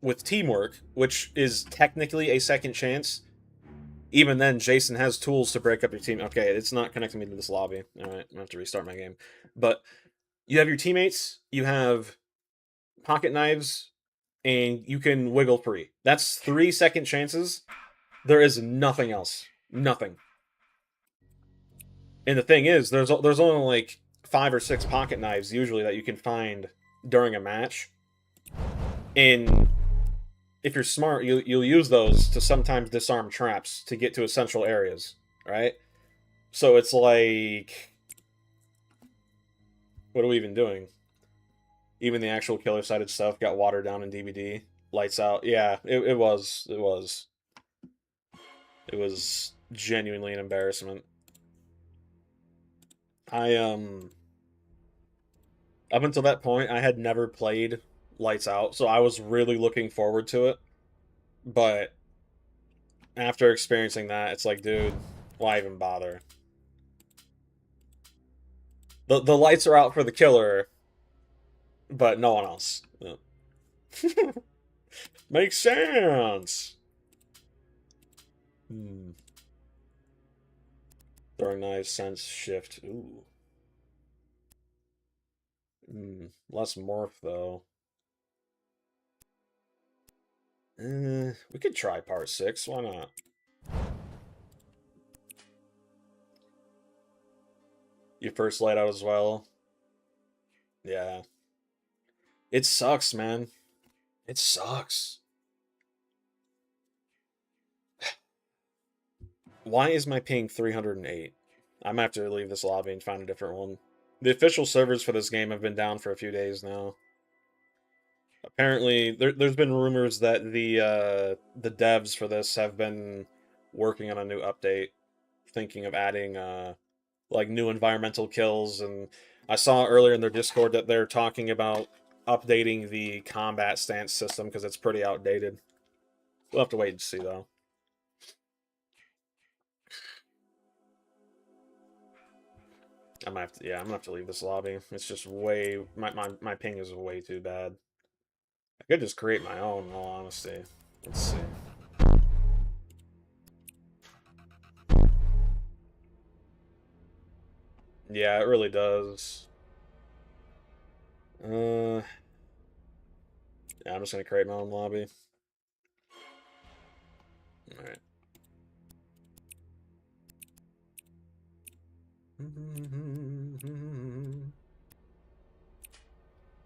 with teamwork, which is technically a second chance. Even then, Jason has tools to break up your team. Okay, it's not connecting me to this lobby. Alright, I'm gonna have to restart my game. But you have your teammates, you have pocket knives, and you can wiggle free. That's 3 second chances. There is nothing else. Nothing. And the thing is, there's only like 5 or 6 pocket knives usually that you can find during a match. And if you're smart, you'll use those to sometimes disarm traps to get to essential areas, right? So it's like, What are we even doing? Even the actual killer-sided stuff got watered down in DBD. Lights out. Yeah, it was. It was. It was genuinely an embarrassment. I, up until that point, I had never played Lights Out, so I was really looking forward to it. But after experiencing that, it's like, dude, why even bother? The lights are out for the killer, but no one else. Yeah. Makes sense. Hmm. Throwing knives, sense, shift. Ooh. Less morph, though. We could try part 6. Why not? You first light out as well. Yeah. It sucks, man. It sucks. Why is my ping 308? I'm gonna have to leave this lobby and find a different one. The official servers for this game have been down for a few days now. Apparently, there's been rumors that the devs for this have been working on a new update, thinking of adding like new environmental kills, and I saw earlier in their Discord that they're talking about updating the combat stance system because it's pretty outdated. We'll have to wait and see though. I might have to, yeah, I'm gonna have to leave this lobby. It's just way my ping is way too bad. I could just create my own, in all honesty. Let's see. Yeah, it really does. Yeah, I'm just gonna create my own lobby. Alright.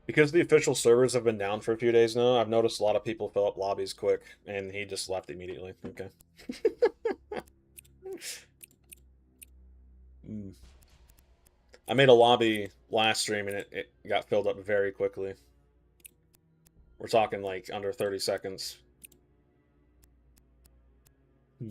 Because the official servers have been down for a few days now, I've noticed a lot of people fill up lobbies quick, and he just left immediately. Okay. I made a lobby last stream, and it got filled up very quickly. We're talking like under 30 seconds. Hmm.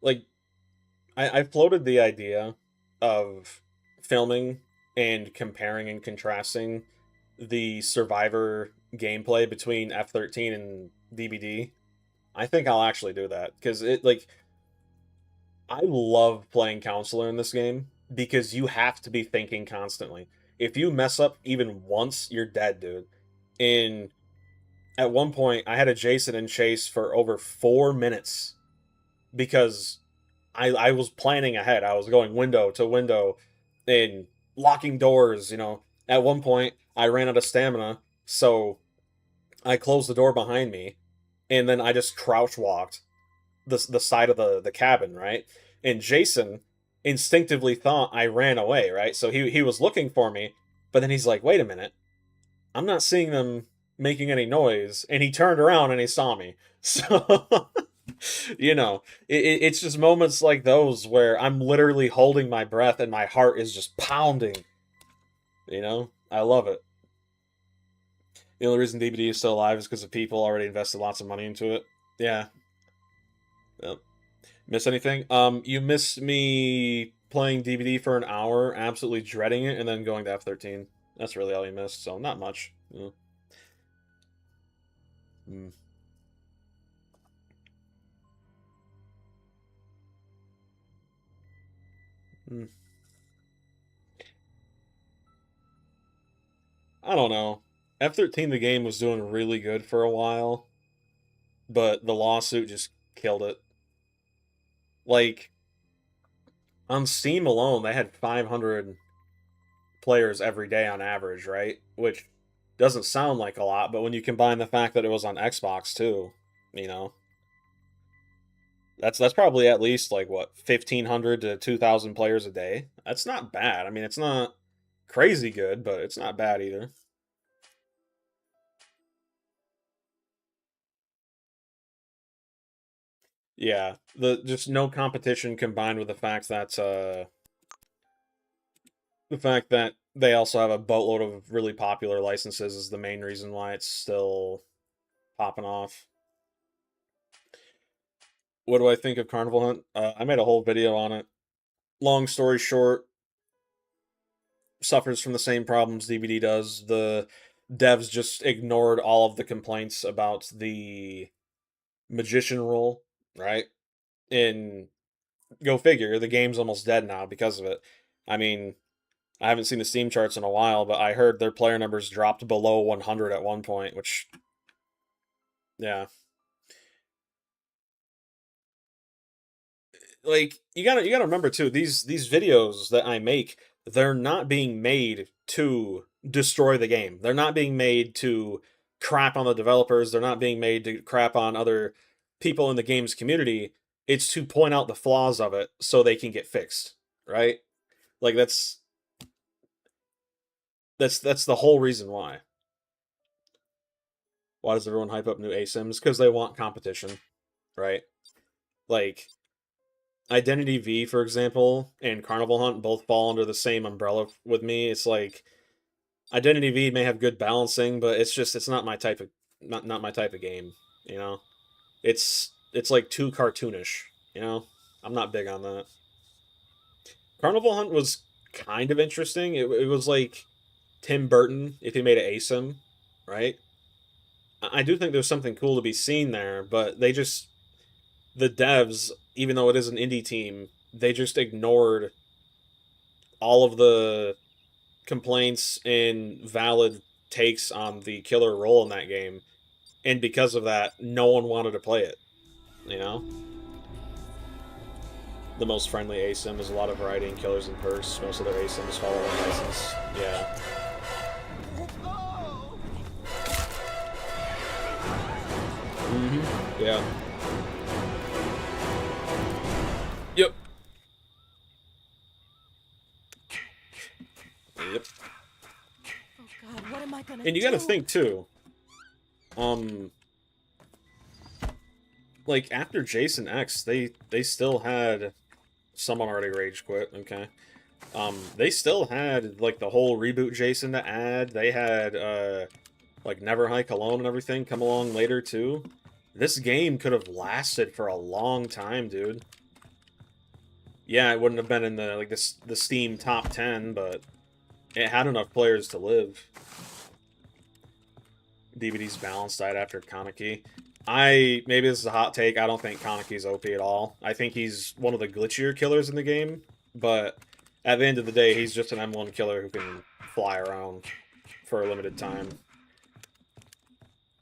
Like, I floated the idea of filming and comparing and contrasting the Survivor gameplay between F13 and DBD. I think I'll actually do that because I love playing counselor in this game because you have to be thinking constantly. If you mess up even once, you're dead, dude. And at one point, I had a Jason in chase for over 4 minutes because I was planning ahead. I was going window to window and locking doors, you know. At one point, I ran out of stamina, so I closed the door behind me, and then I just crouch walked the side of the cabin, right? And Jason instinctively thought I ran away, right? So he was looking for me, but then he's like, "Wait a minute. I'm not seeing them making any noise." And he turned around and he saw me. So you know, it's just moments like those where I'm literally holding my breath and my heart is just pounding. You know, I love it. The only reason DBD is still alive is because of people already invested lots of money into it. Yeah. Yep. Miss anything? You miss me playing DBD for an hour, absolutely dreading it, and then going to F13. That's really all you missed, so not much. Yeah. Mm. Mm. I don't know. F13, the game was doing really good for a while, but the lawsuit just killed it. Like, on Steam alone, they had 500 players every day on average, right? Which doesn't sound like a lot, but when you combine the fact that it was on Xbox too, you know, that's probably at least like what 1,500 to 2,000 players a day. That's not bad. I mean, it's not. crazy good, but it's not bad either. Yeah, just no competition combined with the fact that they also have a boatload of really popular licenses is the main reason why it's still popping off. What do I think of Carnival Hunt? I made a whole video on it. Long story short, suffers from the same problems DBD does. The devs just ignored all of the complaints about the magician role, right? And go figure, the game's almost dead now because of it. I mean, I haven't seen the Steam charts in a while, but I heard their player numbers dropped below 100 at one point, which, yeah. Like you gotta remember too, these videos that I make, they're not being made to destroy the game. They're not being made to crap on the developers. They're not being made to crap on other people in the game's community. It's to point out the flaws of it so they can get fixed, right? Like that's the whole reason why. Why does everyone hype up new ASIMs? Because they want competition, right? Like Identity V, for example, and Carnival Hunt both fall under the same umbrella with me. It's like Identity V may have good balancing, but it's not my type of not my type of game, you know? It's like too cartoonish, you know? I'm not big on that. Carnival Hunt was kind of interesting. It was like Tim Burton if he made an ASIM, right? I do think there's something cool to be seen there, but the devs, even though it is an indie team, they just ignored all of the complaints and valid takes on the killer role in that game. And because of that, no one wanted to play it, you know? The most friendly ASIM is a lot of variety in killers and perks. Most of their ASIMs follow one license. Yeah. Yeah. Yep. Yep. Oh God, what am I gonna And you gotta think too. Like after Jason X, they still had someone already rage quit. Okay. They still had like the whole reboot Jason to add. They had like Never Hike Alone and everything come along later too. This game could have lasted for a long time, dude. Yeah, it wouldn't have been in the the Steam top 10, but it had enough players to live. DBD's balance died after Kaneki. Maybe this is a hot take. I don't think Kaneki's OP at all. I think he's one of the glitchier killers in the game, but at the end of the day, he's just an M1 killer who can fly around for a limited time.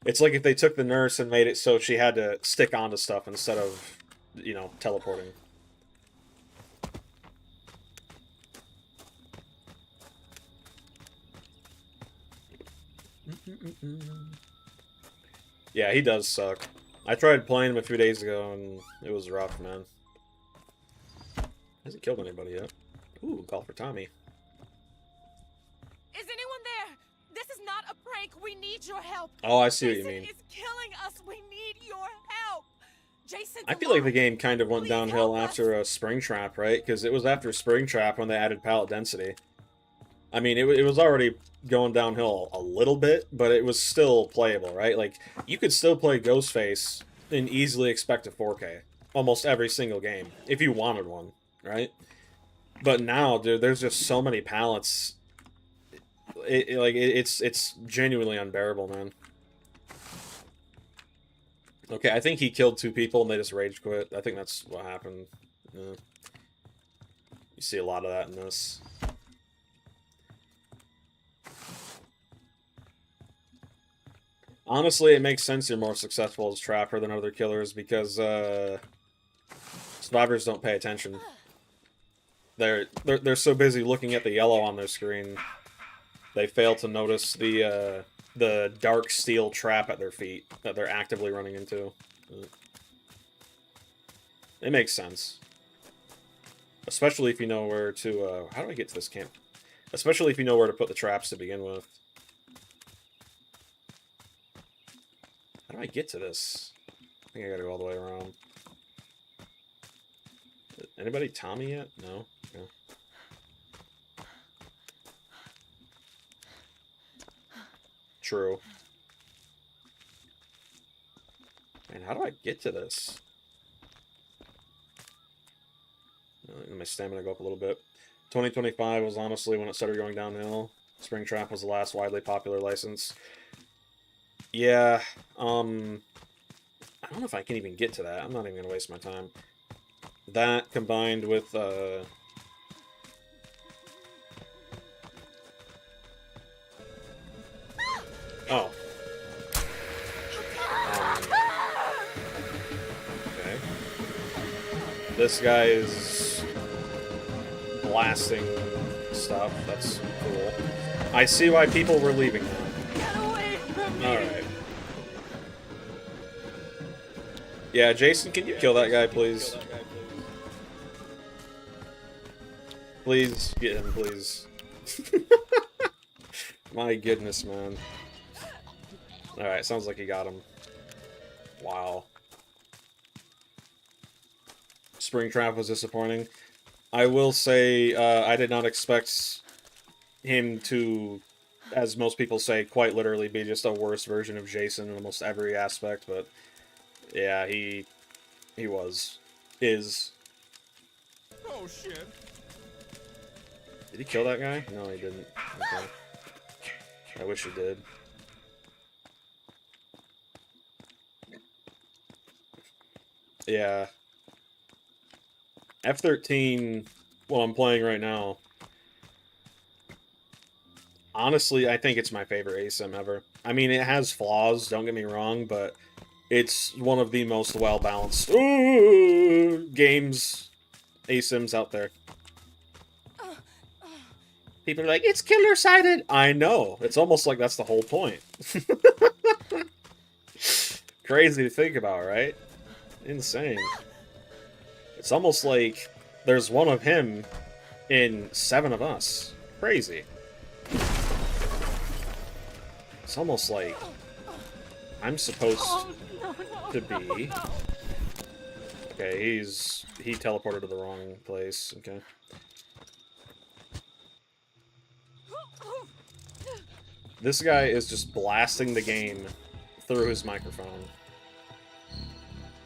It's like if they took the nurse and made it so she had to stick onto stuff instead of, you know, teleporting. Yeah, he does suck. I tried playing him a few days ago, and it was rough, man. Hasn't killed anybody yet. Ooh, call for Tommy. Is anyone there? This is not a prank. We need your help. Oh, I see Jason what you mean. is killing us. We need your help. Jason. I feel like the game kind of went downhill after Springtrap, right? Because it was after Springtrap when they added pallet density. I mean, it was already going downhill a little bit, but it was still playable, right? Like, you could still play Ghostface and easily expect a 4K. Almost every single game, if you wanted one, right? But now, dude, there's just so many pallets. It's genuinely unbearable, man. Okay, I think he killed 2 people and they just rage quit. I think that's what happened. Yeah. You see a lot of that in this. Honestly, it makes sense you're more successful as Trapper than other killers because survivors don't pay attention. They're so busy looking at the yellow on their screen, they fail to notice the dark steel trap at their feet that they're actively running into. It makes sense. Especially if you know where to, how do I get to this camp? Especially if you know where to put the traps to begin with. How do I get to this? I think I gotta go all the way around. Anybody Tommy yet? No? No. True. Man, how do I get to this? Let my stamina go up a little bit. 2025 was honestly when it started going downhill. Springtrap was the last widely popular license. Yeah, I don't know if I can even get to that. I'm not even gonna waste my time. That combined with, oh. Okay. This guy is blasting stuff. That's cool. I see why people were leaving now. Get away from me! Alright. Yeah, Jason, can you kill that guy, please? Please, get him, please. My goodness, man. Alright, sounds like he got him. Wow. Springtrap was disappointing. I will say, I did not expect him to, as most people say, quite literally be just a worse version of Jason in almost every aspect, but yeah, he is. Oh shit. Did he kill that guy? No, he didn't. Okay. I wish he did. Yeah. F13, what I'm playing right now, honestly, I think it's my favorite ASIM ever. I mean, it has flaws, don't get me wrong, but it's one of the most well-balanced games, ASIMs out there. People are like, it's killer-sided! I know. It's almost like that's the whole point. Crazy to think about, right? Insane. It's almost like there's one of him in 7 of us. Crazy. It's almost like I'm supposed to be... Okay, he teleported to the wrong place. Okay. This guy is just blasting the game through his microphone.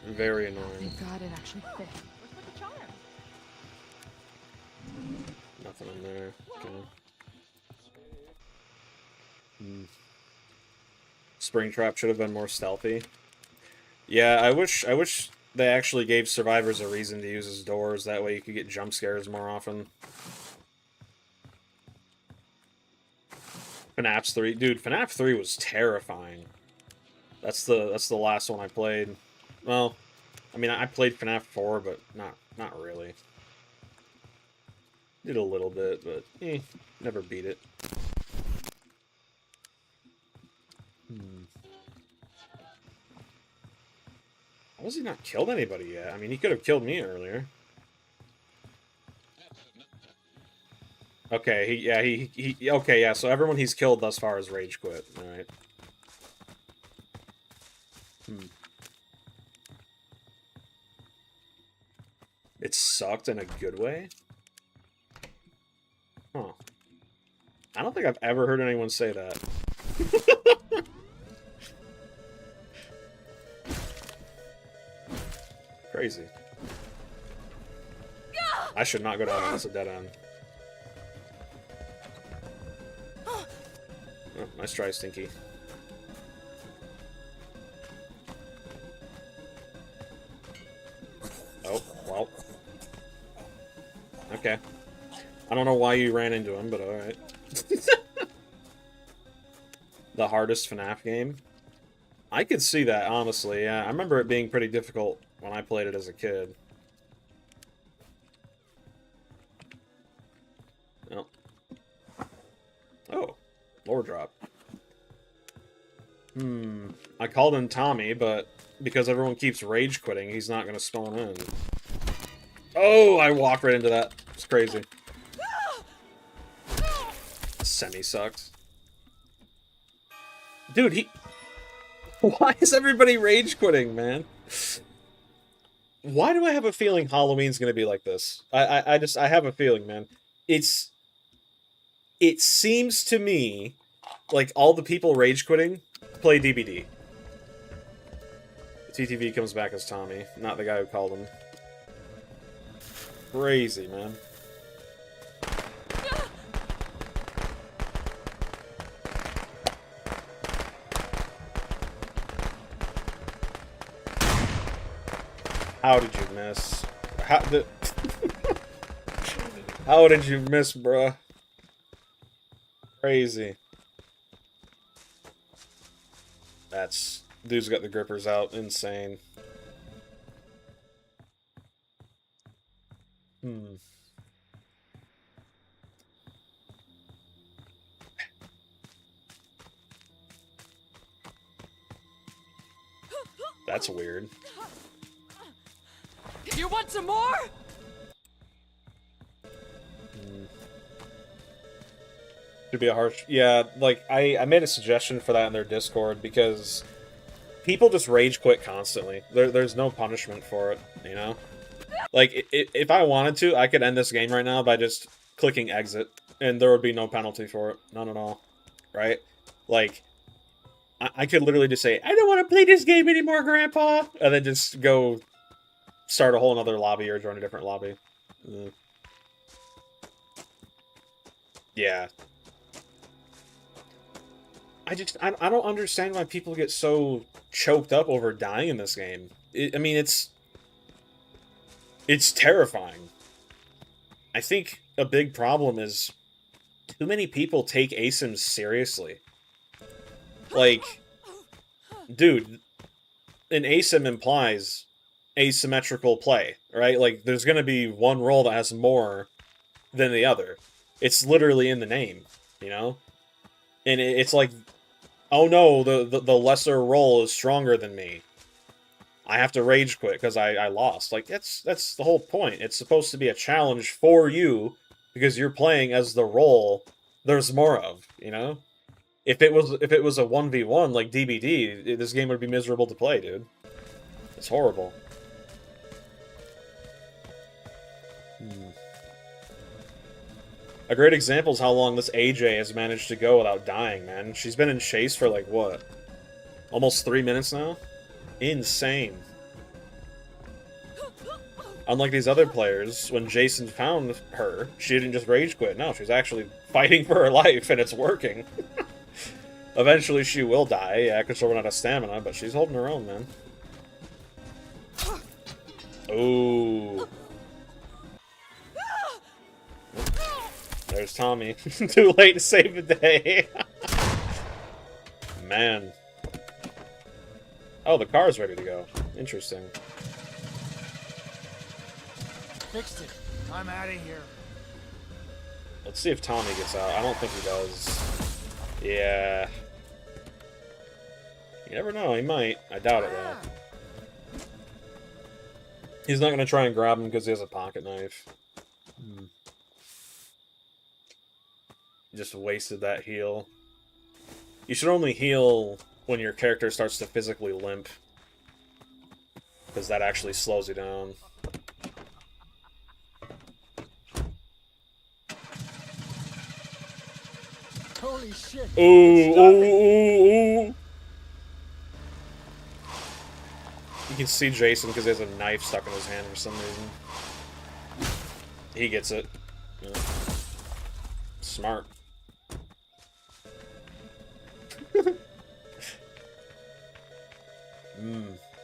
Very annoying. Thank God it actually fit. Nothing in there. Okay. Springtrap should have been more stealthy. Yeah, I wish they actually gave survivors a reason to use his doors. That way you could get jump scares more often. FNAF 3, dude. FNAF 3 was terrifying. That's the last one I played. Well, I mean, I played FNAF 4, but not really. Did a little bit, but never beat it. How has he not killed anybody yet? I mean, he could have killed me earlier. Okay, okay, yeah, so everyone he's killed thus far has rage quit, alright. It sucked in a good way? Huh. I don't think I've ever heard anyone say that. Crazy. I should not go down. That's a dead end. Oh, nice try, Stinky. Oh, well. Okay. I don't know why you ran into him, but alright. The hardest FNAF game? I could see that, honestly, yeah. I remember it being pretty difficult when I played it as a kid. Oh. Oh. Lore drop. I called in Tommy, but because everyone keeps rage quitting, he's not gonna spawn in. Oh, I walked right into that. It's crazy. Semi sucks. Dude, he... Why is everybody rage quitting, man? Why do I have a feeling Halloween's gonna be like this? I have a feeling, man. It seems to me like all the people rage quitting play DBD. TTV comes back as Tommy, not the guy who called him. Crazy, man. How did you miss? How did... How did you miss, bruh? Crazy. That's... Dude's got the grippers out. Insane. That's weird. You want some more? Should be a harsh... Yeah, like, I made a suggestion for that in their Discord, because people just rage quit constantly. There's no punishment for it, you know? Like, if I wanted to, I could end this game right now by just clicking exit, and there would be no penalty for it. None at all. Right? Like, I could literally just say, I don't want to play this game anymore, Grandpa! And then just go start a whole nother lobby or join a different lobby. Yeah. I don't understand why people get so choked up over dying in this game. I mean, it's terrifying. I think a big problem is too many people take ASIMs seriously. Like, dude, an ASIM implies asymmetrical play, right? Like, there's gonna be one role that has more than the other. It's literally in the name, you know? And it's like, oh no, the lesser role is stronger than me. I have to rage quit because I lost. Like, that's the whole point. It's supposed to be a challenge for you because you're playing as the role there's more of, you know? If it was a 1v1 like DBD, this game would be miserable to play, dude. It's horrible. A great example is how long this AJ has managed to go without dying, man. She's been in chase for, like, what? Almost 3 minutes now? Insane. Unlike these other players, when Jason found her, she didn't just rage quit. No, she's actually fighting for her life, and it's working. Eventually she will die, yeah, because she'll run out of stamina, but she's holding her own, man. Ooh. There's Tommy. Too late to save the day. Man. Oh, the car's ready to go. Interesting. Fixed it. I'm out of here. Let's see if Tommy gets out. I don't think he does. Yeah. You never know, he might. I doubt it, though. He's not going to try and grab him because he has a pocket knife. Just wasted that heal. You should only heal when your character starts to physically limp. Because that actually slows you down. Holy shit. Ooh. You can see Jason because he has a knife stuck in his hand for some reason. He gets it. Yeah. Smart.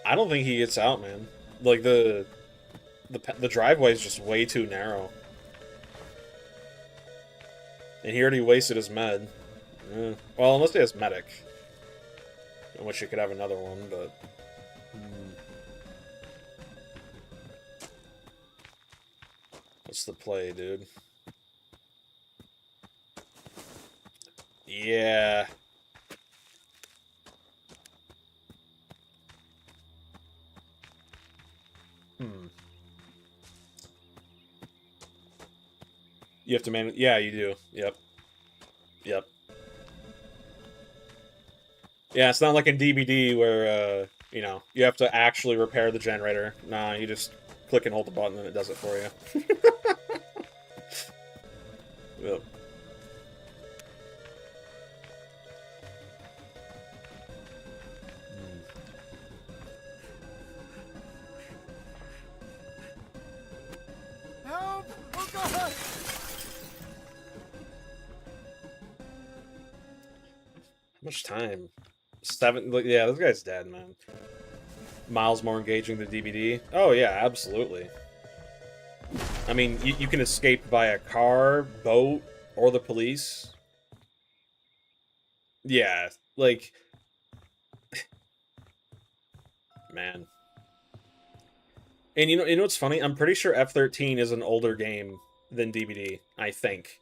I don't think he gets out, man. Like, the driveway is just way too narrow. And he already wasted his med. Well, unless he has medic. In which he could have another one, but... What's the play, dude? Yeah. You have to manage... Yeah, you do. Yep. Yeah, it's not like in DBD where, you know, you have to actually repair the generator. Nah, you just click and hold the button and it does it for you. Yep. Help! Oh God! How much time? 7. Yeah, this guy's dead, man. Miles more engaging than DBD. Oh yeah, absolutely. I mean, you can escape via car, boat, or the police. Yeah, like, man. And you know what's funny? I'm pretty sure F13 is an older game than DBD. I think.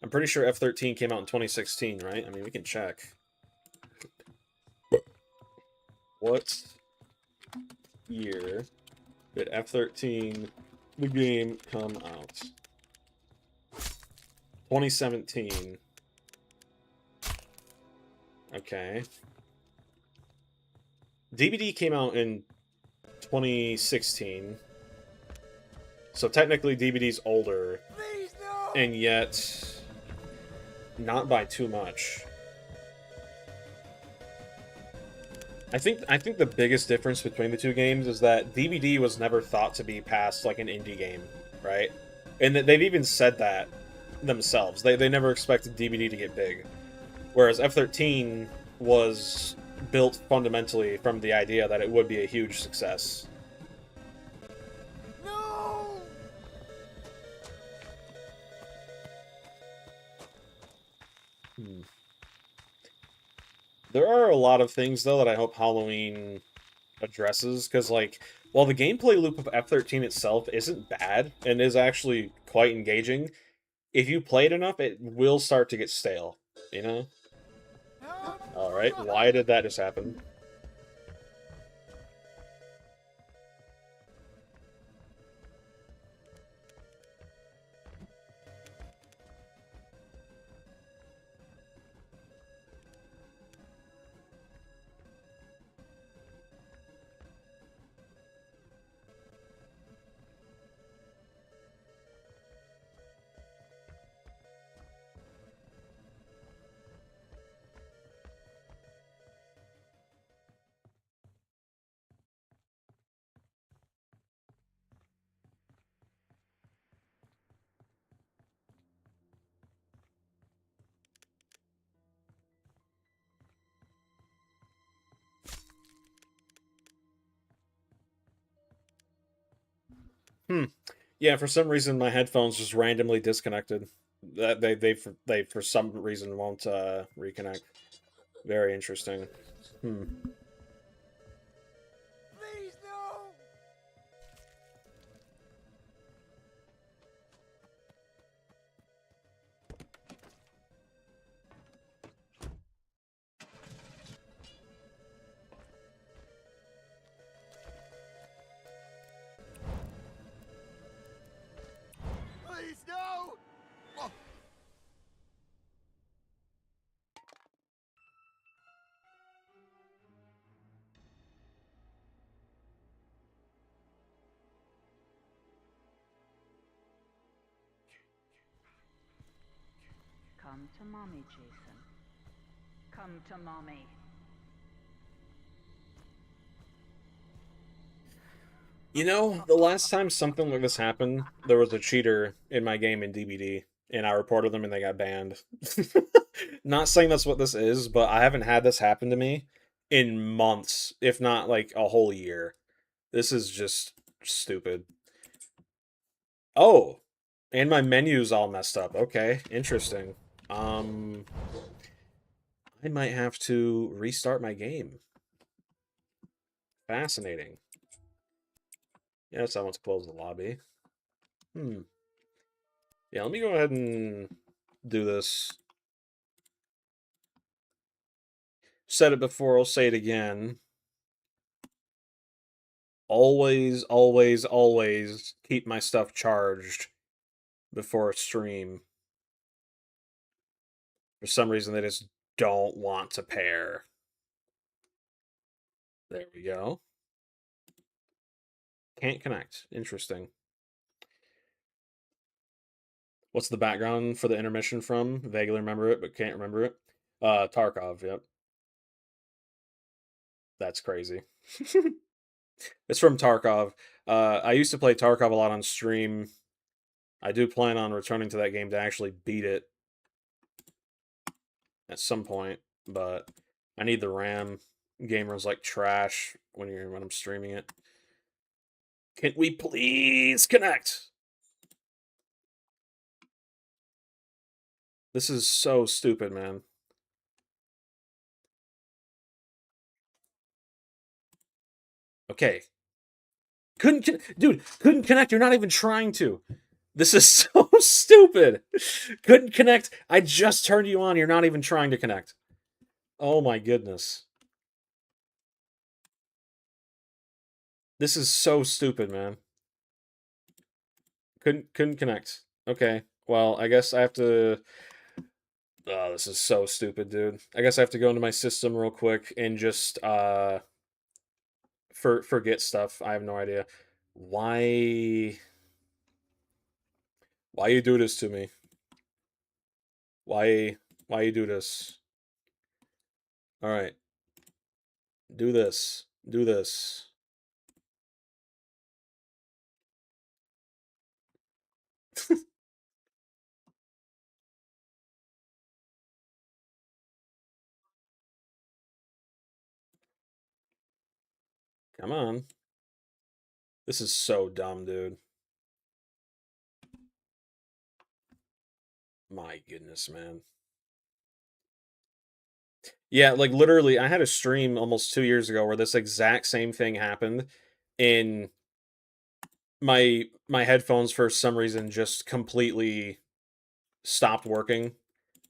I'm pretty sure F13 came out in 2016, right? I mean, we can check. What year did F13, the game, come out? 2017. Okay. DBD came out in 2016. So technically DBD's older. Please no! And yet not by too much. I think the biggest difference between the two games is that DBD was never thought to be past like an indie game, right? And they've even said that themselves. They never expected DBD to get big. Whereas F13 was built fundamentally from the idea that it would be a huge success. No! There are a lot of things, though, that I hope Halloween addresses, because, like, while the gameplay loop of F13 itself isn't bad, and is actually quite engaging, if you play it enough, it will start to get stale, you know? Help! Alright, why did that just happen? Yeah, for some reason my headphones just randomly disconnected. That they for some reason won't reconnect. Very interesting. Please no! Please no! Oh. Come to mommy, Jason. Come to mommy. You know, the last time something like this happened, there was a cheater in my game in DBD, and I reported them and they got banned. Not saying that's what this is, but I haven't had this happen to me in months, if not like a whole year. This is just stupid. Oh, and my menu's all messed up. Okay, interesting. I might have to restart my game. Fascinating. Yes, I want to close the lobby. Yeah, let me go ahead and do this. Said it before, I'll say it again. Always, always, always keep my stuff charged before a stream. For some reason, they just don't want to pair. There we go. Can't connect. Interesting. What's the background for the intermission from? Vaguely remember it, but can't remember it. Tarkov, yep. That's crazy. It's from Tarkov. I used to play Tarkov a lot on stream. I do plan on returning to that game to actually beat it at some point, but I need the RAM. Gamers like trash when I'm streaming it. Can we please connect? This is so stupid, man. Okay. Couldn't connect. You're not even trying to. This is so stupid. Couldn't connect. I just turned you on. You're not even trying to connect. Oh my goodness. This is so stupid, man. Couldn't connect. Okay. Well, I guess I have to. Oh, this is so stupid, dude. I guess I have to go into my system real quick and just forget stuff. I have no idea. Why you do this to me? Why you do this? All right. Do this. Do this. Come on. This is so dumb, dude. My goodness, man. Yeah, like literally, I had a stream almost 2 years ago where this exact same thing happened, and my headphones for some reason just completely stopped working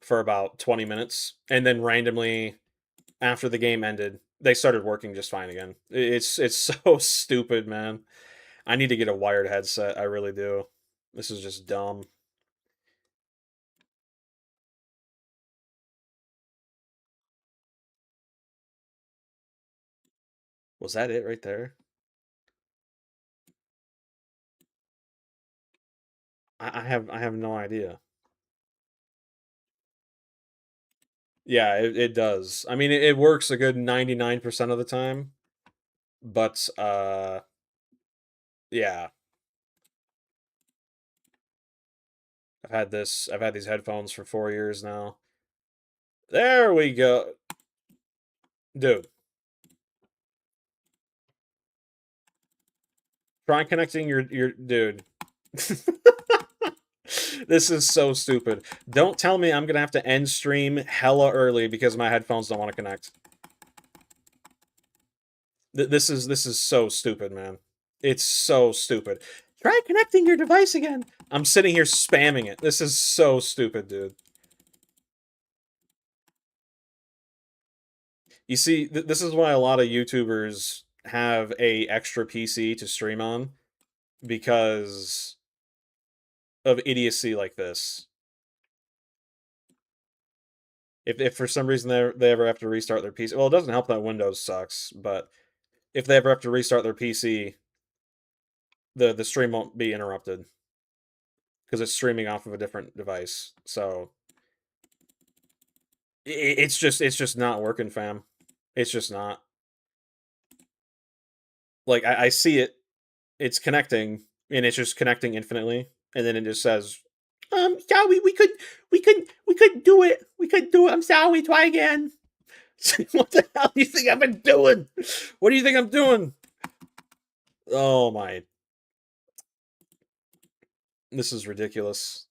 for about 20 minutes, and then randomly after the game ended, they started working just fine again. It's so stupid, man. I need to get a wired headset. I really do. This is just dumb. Was that it right there? I have no idea. Yeah, it does. I mean, it works a good 99% of the time, but yeah. I've had these headphones for 4 years now. There we go. Dude. Try connecting your dude. This is so stupid. Don't tell me I'm gonna have to end stream hella early because my headphones don't want to connect. This is so stupid, man. It's so stupid. Try connecting your device again. I'm sitting here spamming it. This is so stupid, dude. You see, this is why a lot of YouTubers have a extra PC to stream on, because of idiocy like this. If for some reason they ever have to restart their PC, well, it doesn't help that Windows sucks, but if they ever have to restart their PC, the stream won't be interrupted because it's streaming off of a different device. So it's just not working, fam. It's just not. Like I see it, it's connecting, and it's just connecting infinitely, and then it just says, sorry, we couldn't do it. We couldn't do it. I'm sorry. Try again. What the hell do you think I've been doing? What do you think I'm doing? Oh my. This is ridiculous.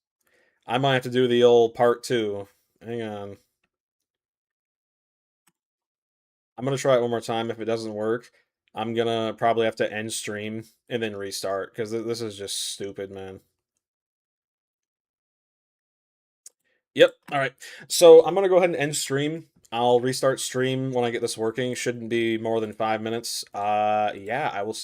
I might have to do the old part 2. Hang on. I'm going to try it one more time. If it doesn't work, I'm going to probably have to end stream and then restart, because this is just stupid, man. Yep. All right. So I'm going to go ahead and end stream. I'll restart stream when I get this working. Shouldn't be more than 5 minutes. Yeah, I will see